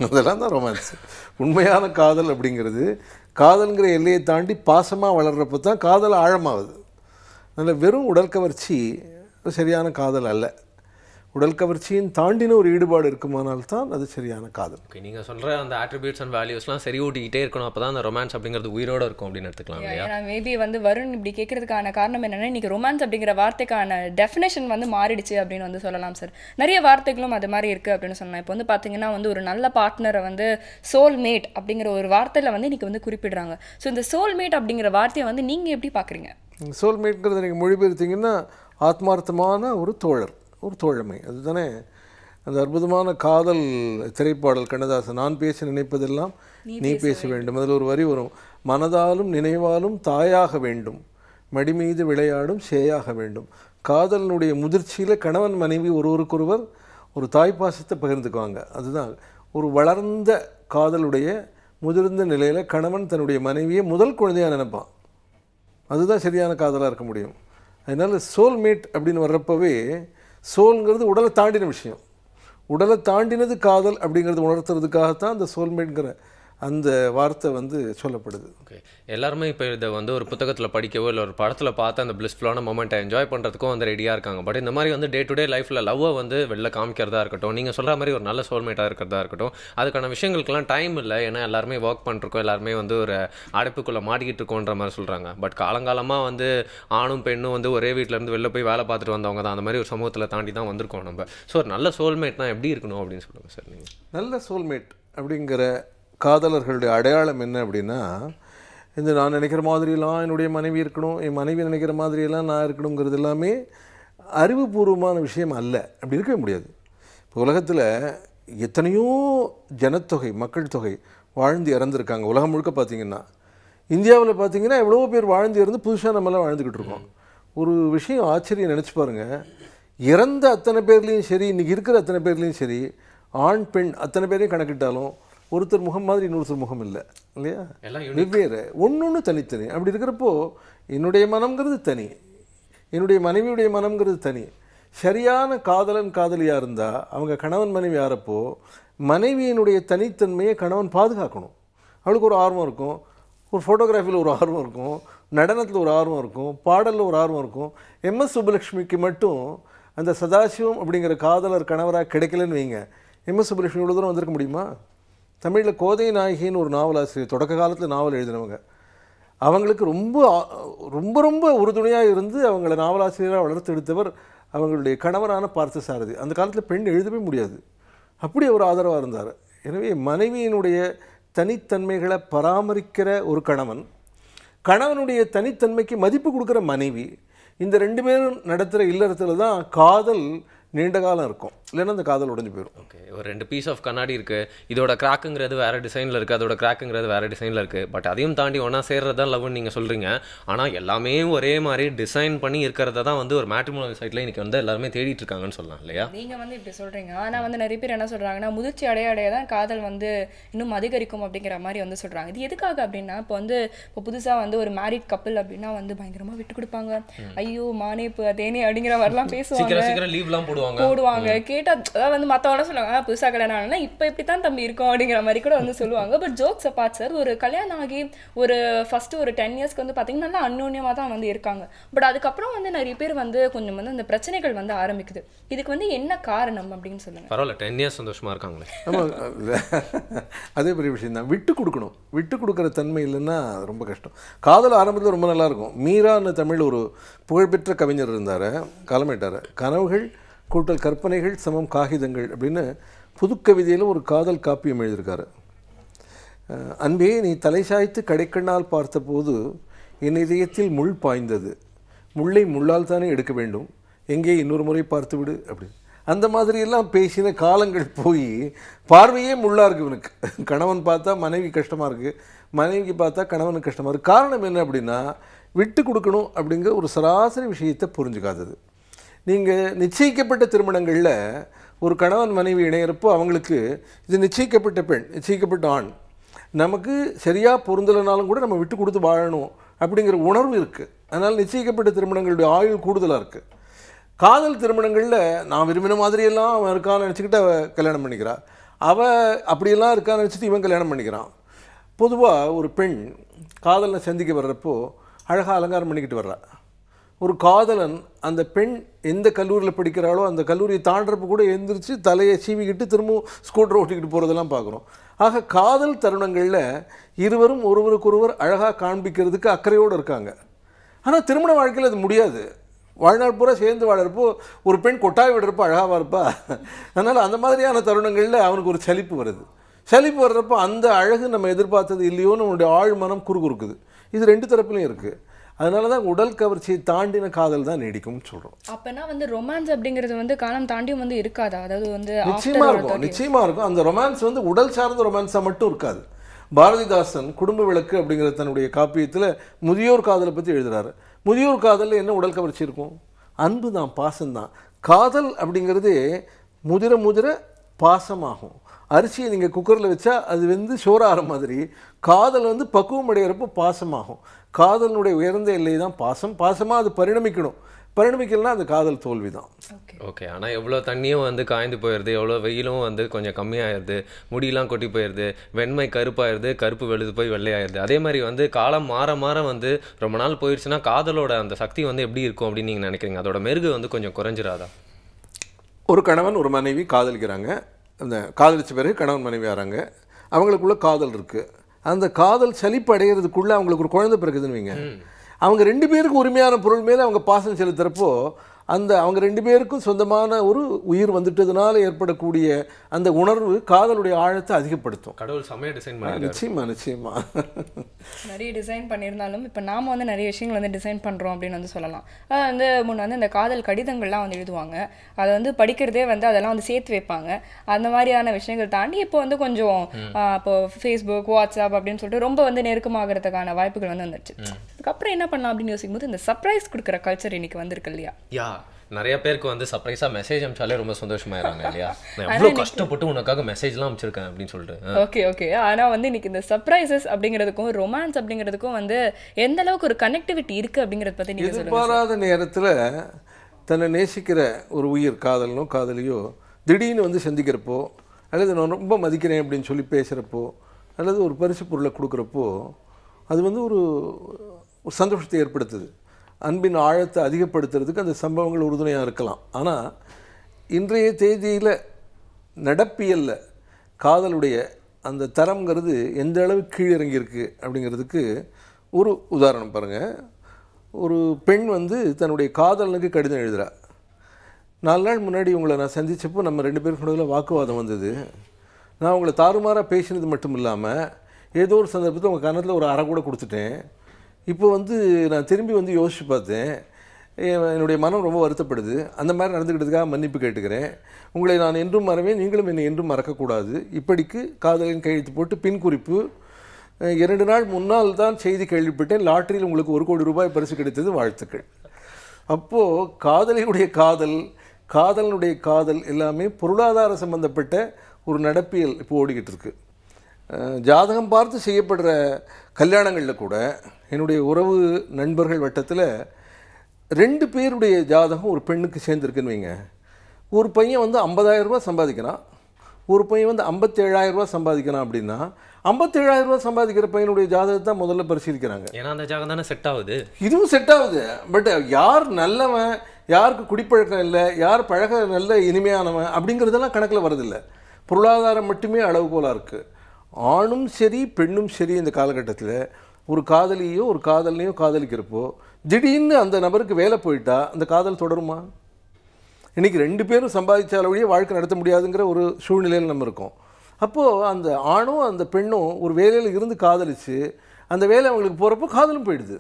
அதெல்லாம் தான் ரொமான்ஸ். உண்மையான காதல் அப்படிங்கிறது காதல்ங்கிற எல்லையை தாண்டி பாசமாக வளர்கிறப்ப தான் காதல் ஆழமாகுது. அதனால் வெறும் உடல் கவர்ச்சி சரியான காதல் அல்ல. உடல் கவர்ச்சியின் தாண்டின ஒரு ஈடுபாடு இருக்குமானால் தான் அது சரியான காதல். ஓகே, நீங்கள் சொல்கிற அந்த ஆட்ரிபியூட்ஸ் அண்ட் வேல்யூஸ்லாம் சரி ஊட்டிக்கிட்டே இருக்கணும், அப்போ தான் அந்த ரொமான்ஸ் அப்படிங்கிறது உயிரோடு இருக்கும் அப்படின்னு எடுத்துக்கலாம் இல்லையா? ஏன்னா மேபி வந்து வருண் இப்படி கேட்கறதுக்கான காரணம் என்னன்னா, இன்னைக்கு ரொமான்ஸ் அப்படிங்கிற வார்த்தைக்கான டெஃபினேஷன் வந்து மாறிடுச்சு அப்படின்னு வந்து சொல்லலாம் சார். நிறைய வார்த்தைகளும் அது மாதிரி இருக்குது அப்படின்னு சொன்னேன். இப்போ வந்து பார்த்தீங்கன்னா வந்து ஒரு நல்ல பார்ட்னரை வந்து சோல்மேட் அப்படிங்கிற ஒரு வார்த்தையில் வந்து இன்னைக்கு வந்து குறிப்பிடுறாங்க. ஸோ இந்த சோல்மேட் அப்படிங்கிற வார்த்தையை வந்து நீங்கள் எப்படி பார்க்குறீங்க? சோல்மேட்ங்கிறது நீங்கள் மொழிபெயர்த்தீங்கன்னா ஆத்மார்த்தமான ஒரு தோழர், ஒரு தோழமை. அதுதானே அந்த அற்புதமான காதல் திரைப்பாடல் கண்ணதாசன், நான் பேச நினைப்பதெல்லாம் நீ பேச வேண்டும். அதில் ஒரு வரி வரும், மனதாலும் நினைவாலும் தாயாக வேண்டும், மடி மீது விளையாடும் சேயாக வேண்டும். காதலினுடைய முதிர்ச்சியில் கணவன் மனைவி ஒருவருக்கொருவர் ஒரு தாய்ப்பாசத்தை பகிர்ந்துக்குவாங்க. அதுதான் ஒரு வளர்ந்த காதலுடைய முதிர்ந்த நிலையில் கணவன் தன்னுடைய மனைவியை முதல் குழந்தையாக நினைப்பான். அதுதான் சரியான காதலாக இருக்க முடியும். அதனால் சோல்மேட் அப்படின்னு வர்றப்பவே சோல்ங்கிறது உடலை தாண்டின விஷயம். உடலை தாண்டினது காதல் அப்படிங்கிறது உணர்த்துறதுக்காகத்தான் அந்த சோல்மேட்ங்கிற அந்த வார்த்தை வந்து சொல்லப்படுது. ஓகே, எல்லாருமே இப்போ இதை வந்து ஒரு புத்தகத்தில் படிக்கவோ இல்லை ஒரு படத்தில் பார்த்து அந்த பிளிஸ்ஃபுல்லான மொமெண்ட்டை என்ஜாய் பண்ணுறதுக்கும் வந்து ரெடியாக இருக்காங்க. பட் இந்த மாதிரி வந்து டே டு டே லைஃப்பில் லவ்வை வந்து வெளில காமிக்கிறதா இருக்கட்டும், நீங்கள் சொல்கிற மாதிரி ஒரு நல்ல சோல்மேட்டாக இருக்கிறதா இருக்கட்டும், அதுக்கான விஷயங்களுக்கெல்லாம் டைம் இல்லை. ஏன்னா எல்லாருமே ஒர்க் பண்ணிருக்கோம், எல்லாருமே வந்து ஒரு அடைப்புக்குள்ளே மாட்டிக்கிட்டு இருக்கோன்ற மாதிரி சொல்கிறாங்க. பட் காலங்காலமாக வந்து ஆணும் பெண்ணும் வந்து ஒரே வீட்டிலேருந்து வெளில போய் வேலை பார்த்துட்டு வந்தவங்க தான். அந்த மாதிரி ஒரு சமூகத்தில் தாண்டி தான் வந்திருக்கோம் நம்ம. ஸோ ஒரு நல்ல சோல்மேட்னா எப்படி இருக்கணும் அப்படின்னு சொல்லுங்கள் சார் நீங்கள். நல்ல சோல்மேட் அப்படிங்கிற காதலர்களுடைய அடையாளம் என்ன அப்படின்னா, இந்த நான் நினைக்கிற மாதிரியெல்லாம் என்னுடைய மனைவி இருக்கணும், என் மனைவி நினைக்கிற மாதிரியெல்லாம் நான் இருக்கணுங்கிறது எல்லாமே அறிவுபூர்வமான விஷயம் அல்ல. அப்படி இருக்கவே முடியாது. இப்போ உலகத்தில் எத்தனையோ ஜனத்தொகை, மக்கள் தொகை வாழ்ந்து இறந்துருக்காங்க. உலகம் முழுக்க பார்த்திங்கன்னா, இந்தியாவில் பார்த்திங்கன்னா எவ்வளோ பேர் வாழ்ந்து இறந்து புதுசாக நம்மளாம் வாழ்ந்துக்கிட்டு இருக்கோம். ஒரு விஷயம் ஆச்சரியம் நினச்சி பாருங்கள், இறந்த அத்தனை பேர்லேயும் சரி, இன்றைக்கி இருக்கிற அத்தனை பேர்லேயும் சரி, ஆண் பெண் அத்தனை பேரையும் கணக்கிட்டாலும் ஒருத்தர் முகம் மாதிரி இன்னொருத்தர் முகம் இல்லை இல்லையா? வெவ்வேறு, ஒன்று தனித்தனி. அப்படி இருக்கிறப்போ என்னுடைய மனம்ங்கிறது தனி, என்னுடைய மனைவியுடைய மனம்ங்கிறது தனி. சரியான காதலன் காதலியாக இருந்தால் அவங்க கணவன் மனைவி ஆகிறப்போ மனைவியினுடைய தனித்தன்மையை கணவன் பாதுகாக்கணும். அவளுக்கு ஒரு ஆர்வம் இருக்கும், ஒரு ஃபோட்டோகிராஃபியில் ஒரு ஆர்வம் இருக்கும், நடனத்தில் ஒரு ஆர்வம் இருக்கும், பாடலில் ஒரு ஆர்வம் இருக்கும். எம்எஸ் சுப்புலட்சுமிக்கு மட்டும் அந்த சதாசிவம் அப்படிங்கிற காதலர் கணவராக கிடைக்கலன்னு வைங்க, எம்எஸ் சுப்புலட்சுமி இவ்வளோ தூரம் வந்திருக்க முடியுமா? தமிழில் கோதை நாயகின்னு ஒரு நாவலாசிரியர் தொடக்க காலத்தில் நாவல் எழுதினவங்க. அவங்களுக்கு ரொம்ப ரொம்ப ரொம்ப உறுதுணையாக இருந்து அவங்கள நாவலாசிரியராக வளர்த்து எடுத்தவர் அவங்களுடைய கணவரான பார்த்தசாரதி. அந்த காலத்தில் பெண் எழுதவே முடியாது, அப்படி அவர் ஆதரவாக இருந்தார். எனவே மனைவியினுடைய தனித்தன்மைகளை பராமரிக்கிற ஒரு கணவன், கணவனுடைய தனித்தன்மைக்கு மதிப்பு கொடுக்குற மனைவி, இந்த ரெண்டு பேரும் நடத்துகிற இல்லறத்தில் தான் காதல் நீண்ட காலம் இருக்கும். இல்லைன்னா அந்த காதல் உடஞ்சி போயிடும். ஓகே, ஒரு 2 பீஸ் ஆஃப் கண்ணாடி இருக்குது, இதோட கிராக்குங்கிறது வேறு டிசைனில் இருக்குது, அதோட கிராக்குங்கிறது வேறு டிசைனில் இருக்குது. பட் அதையும் தாண்டி ஒன்றா சேர்றது தான் லவ்னு நீங்கள் சொல்கிறீங்க. ஆனால் எல்லாமே ஒரே மாதிரி டிசைன் பண்ணி இருக்கிறத தான் வந்து ஒரு மேட்ரிமோனியல் சைட்டில் இன்றைக்கி வந்து எல்லாருமே தேடிட்டு இருக்காங்கன்னு சொல்லலாம் இல்லையா? நீங்கள் வந்து இப்படி சொல்கிறீங்க. ஆனால் வந்து நிறைய பேர் என்ன சொல்கிறாங்கன்னா, முதிர்ச்சி அடைய தான் காதல் வந்து இன்னும் அதிகரிக்கும் அப்படிங்கிற மாதிரி வந்து சொல்கிறாங்க. இது எதுக்காக அப்படின்னா, இப்போ புதுசாக வந்து ஒரு மேரிட் கப்பிள் அப்படின்னா வந்து பயங்கரமாக விட்டு கொடுப்பாங்க, ஐயோ மானே தேனே அப்படிங்கிற மாதிரிலாம் பேசுவாங்க, சீக்கிரம் லீவ்லாம் போடுவாங்க. கேட்டால் அதாவது வந்து மற்றவங்க சொல்லுவாங்க, புதுசாக கல்யாணம் ஆனால் இப்போ இப்படி தான் தம்பி இருக்கும் அப்படிங்கிற மாதிரி கூட வந்து சொல்லுவாங்க. பட் ஜோக்ஸ் அப்பார்ட் சார், ஒரு கல்யாணம் ஆகி ஒரு ஃபஸ்ட்டு ஒரு 10 இயர்ஸ்க்கு வந்து பார்த்தீங்கன்னா நல்லா அந்யோன்யமாக தான் வந்து இருக்காங்க. பட் அதுக்கப்புறம் வந்து நிறைய பேர் வந்து கொஞ்சம் வந்து அந்த பிரச்சனைகள் வந்து ஆரம்பிக்குது. இதுக்கு வந்து என்ன காரணம் அப்படின்னு சொல்லுங்கள். பரவாயில்ல, 10 இயர்ஸ் சந்தோஷமாக இருக்காங்களே. ஆமாம், அதே பெரிய விஷயம் தான். விட்டு கொடுக்கணும். விட்டு கொடுக்குற தன்மை இல்லைன்னா ரொம்ப கஷ்டம். காதல் ஆரம்பத்தில் ரொம்ப நல்லாயிருக்கும். மீரான்னு தமிழ் ஒரு புகழ்பெற்ற கவிஞர் இருந்தார், காலமேட்டார். கனவுகள் கூட்டல் கற்பனைகள் சமம் காகிதங்கள் அப்படின்னு புதுக்கவிதையில் ஒரு காதல் காப்பியம் எழுதியிருக்காரு. அன்பே நீ தலை சாய்த்து கடைக்கண்ணால் பார்த்தபோது என் இதயத்தில் முள் பாய்ந்தது, முள்ளை முள்ளால் தானே எடுக்க வேண்டும், எங்கே இன்னொரு முறை பார்த்து விடு அப்படின்னு. அந்த மாதிரியெல்லாம் பேசின காலங்கள் போய் பார்வையே முள்ளாக இருக்குது இவனுக்கு. கணவன் பார்த்தா மனைவி கஷ்டமாக இருக்குது, மனைவிக்கு பார்த்தா கணவனுக்கு கஷ்டமாக இருக்குது. காரணம் என்ன அப்படின்னா, விட்டு கொடுக்கணும் அப்படிங்கிற ஒரு சராசரி விஷயத்தை புரிஞ்சுக்காதது. நீங்கள் நிச்சயிக்கப்பட்ட திருமணங்களில் ஒரு கணவன் மனைவி இணையிறப்போ அவங்களுக்கு இது நிச்சயிக்கப்பட்ட பெண், நிச்சயிக்கப்பட்ட ஆண், நமக்கு சரியாக பொருந்தலைனாலும் கூட நம்ம விட்டு கொடுத்து வாழணும் அப்படிங்கிற உணர்வு இருக்குது. அதனால் நிச்சயிக்கப்பட்ட திருமணங்களுடைய ஆயுள் கூடுதலாக இருக்குது. காதல் திருமணங்களில் நான் விரும்பின மாதிரியெல்லாம் அவன் இருக்கான்னு நினச்சிக்கிட்டு அவள் கல்யாணம் பண்ணிக்கிறா, அவள் அப்படியெல்லாம் இருக்கான்னு நினச்சிட்டு இவன் கல்யாணம் பண்ணிக்கிறான். பொதுவாக ஒரு பெண் காதலை சந்திக்க வர்றப்போ அழகாக அலங்காரம் பண்ணிக்கிட்டு வர்றா. ஒரு காதலன் அந்த பெண் எந்த கல்லூரியில் படிக்கிறாளோ அந்த கல்லூரியை தாண்டறப்போ கூட எழுந்திரிச்சு தலையை சீவிக்கிட்டு திரும்பவும் ஸ்கூட்டர் ஓட்டிக்கிட்டு போகிறதெல்லாம் பார்க்குறோம். ஆக காதல் தருணங்களில் இருவரும் ஒருவருக்கொருவர் அழகாக காண்பிக்கிறதுக்கு அக்கறையோடு இருக்காங்க. ஆனால் திருமண வாழ்க்கையில் அது முடியாது. வாழ்நாள் பூரா சேர்ந்து வாழறப்போ ஒரு பெண் கொட்டாய் விடுறப்போ அழகாக இருப்பா. அதனால் அந்த மாதிரியான தருணங்களில் அவனுக்கு ஒரு சலிப்பு வருது. சலிப்பு வர்றப்போ அந்த அழகு நம்ம எதிர்பார்த்தது இல்லையோன்னு நம்மளுடைய ஆழ் மனம் குறுகுறுக்குது. இது ரெண்டு தரப்புலையும் இருக்குது. அதனால தான் உடல் கவர்ச்சியை தாண்டின காதல் தான் நீடிக்கும்னு சொல்கிறோம். அப்போனா வந்து ரொமான்ஸ் அப்படிங்கிறது வந்து காலம் தாண்டியும் வந்து இருக்காதா? அதாவது வந்து நிச்சயமாக இருக்கும். அந்த ரொமான்ஸ் வந்து உடல் சார்ந்த ரொமான்ஸாக மட்டும் இருக்காது. பாரதிதாசன் குடும்ப விளக்கு அப்படிங்கிற தன்னுடைய காப்பியத்தில் முதியோர் காதலை பற்றி எழுதுகிறாரு. முதியோர் காதலில் என்ன உடல் கவர்ச்சி இருக்கும்? அன்பு தான், பாசம்தான். காதல் அப்படிங்கிறது முதிர முதிர பாசமாகும். அரிசியை நீங்கள் குக்கரில் வச்சா அது வந்து சோறார மாதிரி காதல் வந்து பக்குவம் அடைகிறப்போ பாசமாகும். காதலினுடைய உயர்ந்த எல்லை தான் பாசம். பாசமாக அது பரிணமிக்கலன்னா அந்த காதல் தோல்வி தான். ஓகே. ஆனால் எவ்வளோ தண்ணியும் வந்து காய்ந்து போயிடுது, எவ்வளோ வெயிலும் வந்து கொஞ்சம் கம்மியாகிடுது, முடியெல்லாம் கொட்டி போயிடுது, வெண்மை கருப்பாயிருது, கருப்பு வெளுது போய் வெள்ளையாயிருது. அதே மாதிரி வந்து காலம் மாற மாற வந்து ரொம்ப நாள் போயிடுச்சுன்னா காதலோட அந்த சக்தி வந்து எப்படி இருக்கும் அப்படின்னு நீங்கள் நினைக்கிறீங்க? அதோட மெருகு வந்து கொஞ்சம் குறைஞ்சிராதா? ஒரு கணவன் ஒரு மனைவி காதலிக்கிறாங்க. அந்த காதலிச்ச பிறகு கணவன் மனைவி ஆகிறாங்க. அவங்களுக்குள்ள காதல் இருக்குது. அந்த காதல் சலிப்பு அடைகிறதுக்குள்ளே அவங்களுக்கு ஒரு குழந்தை பிறகுதுன்னு வைங்க. அவங்க ரெண்டு பேருக்கு உரிமையான பொருள் மேலே அவங்க பாசம் செலுத்துகிறப்போ அந்த அவங்க ரெண்டு பேருக்கும் சொந்தமான ஒரு உயிர் வந்துட்டதுனால ஏற்படக்கூடிய அந்த உணர்வு காதலுடைய ஆழத்தை அதிகப்படுத்தும். கடவுள் சமய டிசைன் பண்ணி நிச்சயமா நிறைய டிசைன் பண்ணியிருந்தாலும் இப்போ நாம் வந்து நிறைய விஷயங்கள் வந்து டிசைன் பண்ணுறோம் அப்படின்னு வந்து சொல்லலாம். வந்து முன்ன வந்து இந்த காதல் கடிதங்கள்லாம் வந்து எழுதுவாங்க. அதை வந்து படிக்கிறதே வந்து அதெல்லாம் வந்து சேர்த்து வைப்பாங்க. அந்த மாதிரியான விஷயங்கள் தாண்டி இப்போ வந்து கொஞ்சம் இப்போ ஃபேஸ்புக், வாட்ஸ்அப் அப்படின்னு சொல்லிட்டு ரொம்ப வந்து நெருக்கமாகறதுக்கான வாய்ப்புகள் வந்து வந்துடுச்சு. அதுக்கப்புறம் என்ன பண்ணலாம் அப்படின்னு யோசிக்கும்போது இந்த சர்ப்ரைஸ் கொடுக்குற கல்ச்சர் இன்னைக்கு வந்திருக்கு இல்லையா? நிறைய பேருக்கு வந்து சர்ப்ரைஸாக மெசேஜ் அனுப்பிச்சாலே ரொம்ப சந்தோஷமாயிராங்க இல்லையா? நான் எவ்வளோ கஷ்டப்பட்டு உனக்காக மெசேஜ்லாம் அனுப்பிச்சிருக்கேன் அப்படின்னு சொல்லிட்டு. ஓகே. ஆனால் வந்து இன்னைக்கு இந்த சர்ப்ரைசஸ் அப்படிங்கிறதுக்கும் ரொமான்ஸ் அப்படிங்கிறதுக்கும் வந்து எந்த அளவுக்கு ஒரு கனெக்டிவிட்டி இருக்குது அப்படிங்கிறத பற்றி நீங்கள் சொல்லுங்கள். எதிர்பாராத நேரத்தில் தன்னை நேசிக்கிற ஒரு உயிர் காதலனோ காதலியோ திடீர்னு வந்து சந்திக்கிறப்போ, அல்லது நான் ரொம்ப மதிக்கிறேன் அப்படின்னு சொல்லி பேசுகிறப்போ, அல்லது ஒரு பரிசு பொருளை கொடுக்குறப்போ அது வந்து ஒரு சந்தோஷத்தை ஏற்படுத்துது. அன்பின் ஆழத்தை அதிகப்படுத்துறதுக்கு அந்த சம்பவங்கள் உறுதுணையாக இருக்கலாம். ஆனால் இன்றைய தேதியில் நடப்பியல்ல காதலுடைய அந்த தரம்ங்கிறது எந்த அளவுக்கு கீழிறங்கியிருக்கு அப்படிங்கிறதுக்கு ஒரு உதாரணம் பாருங்கள். ஒரு பெண் வந்து தன்னுடைய காதலனுக்கு கடிதம் எழுதுகிறா. 4 நாள் முன்னாடி உங்களை நான் சந்தித்தப்போ நம்ம 2 பேருக்குள்ள வாக்குவாதம் வந்தது. நான் உங்களை தாறுமாறாக பேசினது மட்டும் இல்லாமல் ஏதோ ஒரு சந்தர்ப்பத்தில் உங்கள் கன்னத்தில் ஒரு அறை கூட கொடுத்துட்டேன். இப்போ வந்து நான் திரும்பி வந்து யோசித்து பார்த்தேன். என்னுடைய மனம் ரொம்ப வருத்தப்படுது. அந்த மாதிரி நடந்துக்கிட்டதுக்காக மன்னிப்பு கேட்டுக்கிறேன். உங்களை நான் என்றும் மறவேன், நீங்களும் என்னை என்றும் மறக்கக்கூடாது. இப்படிக்கு காதலின் கையெழுத்து போட்டு பின் குறிப்பு, 2 நாள் முன்னால் தான் செய்தி கேள்விப்பட்டேன், லாட்டரியில் உங்களுக்கு 1 கோடி ரூபாய் பரிசு கிடைத்தது, வாழ்த்துக்கள். அப்போது காதலினுடைய காதலனுடைய காதல் எல்லாமே பொருளாதார சம்பந்தப்பட்ட ஒரு நடப்பியல் இப்போ ஓடிக்கிட்டு இருக்கு. ஜாதகம் பார்த்து செய்யப்படுற கல்யாணங்களில் கூட என்னுடைய உறவு நண்பர்கள் வட்டத்தில் 2 பேருடைய ஜாதகம் ஒரு பெண்ணுக்கு சேர்ந்துருக்குன்னு வைங்க. ஒரு பையன் வந்து 50,000 ரூபா சம்பாதிக்கிறான், ஒரு பையன் வந்து 57,000 ரூபா சம்பாதிக்கிறான். அப்படின்னா 57,000 ரூபா சம்பாதிக்கிற பையனுடைய ஜாதகத்தை முதல்ல பரிசீலிக்கிறாங்க. ஏன்னா அந்த ஜாதகம் தானே செட் ஆகுது. இதுவும் செட் ஆகுது. பட் யார் நல்லவன், யாருக்கு குடிப்பழக்கம் இல்லை, யார் பழக நல்ல இனிமையானவன் அப்படிங்கிறதெல்லாம் கணக்கில் வரதில்லை. பொருளாதாரம் மட்டுமே அளவுகோலாக இருக்குது. ஆணும் சரி பெண்ணும் சரி இந்த காலகட்டத்தில் ஒரு காதலியோ ஒரு காதலையோ காதலிக்கிறப்போ திடீர்னு அந்த நபருக்கு வேலை போயிட்டா அந்த காதல் தொடருமா? இன்றைக்கி 2 பேரும் சம்பாதிச்சாலோடைய வாழ்க்கை நடத்த முடியாதுங்கிற ஒரு சூழ்நிலையில் நம்ம இருக்கோம். அப்போது அந்த ஆணும் அந்த பெண்ணும் ஒரு வேலையில் இருந்து காதலித்து அந்த வேலை அவங்களுக்கு போகிறப்போ காதலும் போயிடுது.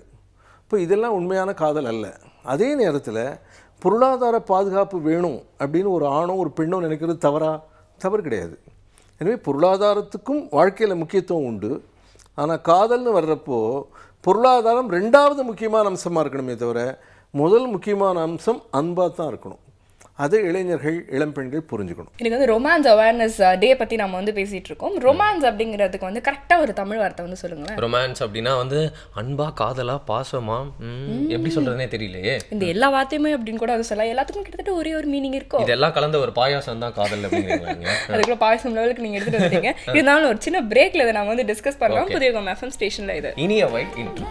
இப்போ இதெல்லாம் உண்மையான காதல் அல்ல. அதே நேரத்தில் பொருளாதார பாதுகாப்பு வேணும் அப்படின்னு ஒரு ஆணோ ஒரு பெண்ணோ நினைக்கிறது தவறு கிடையாது. எனவே பொருளாதாரத்துக்கும் வாழ்க்கையில் முக்கியத்துவம் உண்டு. ஆனால் காதல்னு வர்றப்போ பொருளாதாரம் 2வது முக்கியமான அம்சமாக இருக்கணுமே தவிர முதல் முக்கியமான அம்சம் அன்பாக தான் இருக்கணும். அதை இளைஞர்கள் இளம்பெண்கள் புரிஞ்சுக்கணும். எனக்கு வந்து ரொமான்ஸ் அவேர்னஸ் டே பற்றி நம்ம வந்து பேசிகிட்டு இருக்கோம். ரொமான்ஸ் அப்படிங்கிறதுக்கு வந்து கரெக்டாக ஒரு தமிழ் வார்த்தை வந்து சொல்லுங்களேன். ரொமான்ஸ் அப்படின்னா வந்து அன்பா, காதலா, பாசமா, எப்படி சொல்றதுனே தெரியலையே. இந்த எல்லா வார்த்தையுமே அப்படின்னு கூட அது சொல்லலாம். எல்லாத்துக்கும் கிட்டத்தட்ட ஒரே ஒரு மீனிங் இருக்கும். இதெல்லாம் கலந்த ஒரு பாயாசம் தான் காதல் அப்படிங்கிறீங்க. அதுக்குள்ள பாயசம் லெவலுக்கு நீங்க எடுத்துட்டு வந்துட்டீங்க. இருந்தாலும் ஒரு சின்ன பிரேக்ல இதை நம்ம வந்து டிஸ்கஸ் பண்ணலாம். புதிய FM ஸ்டேஷன்ல இது இனியவை இன்று.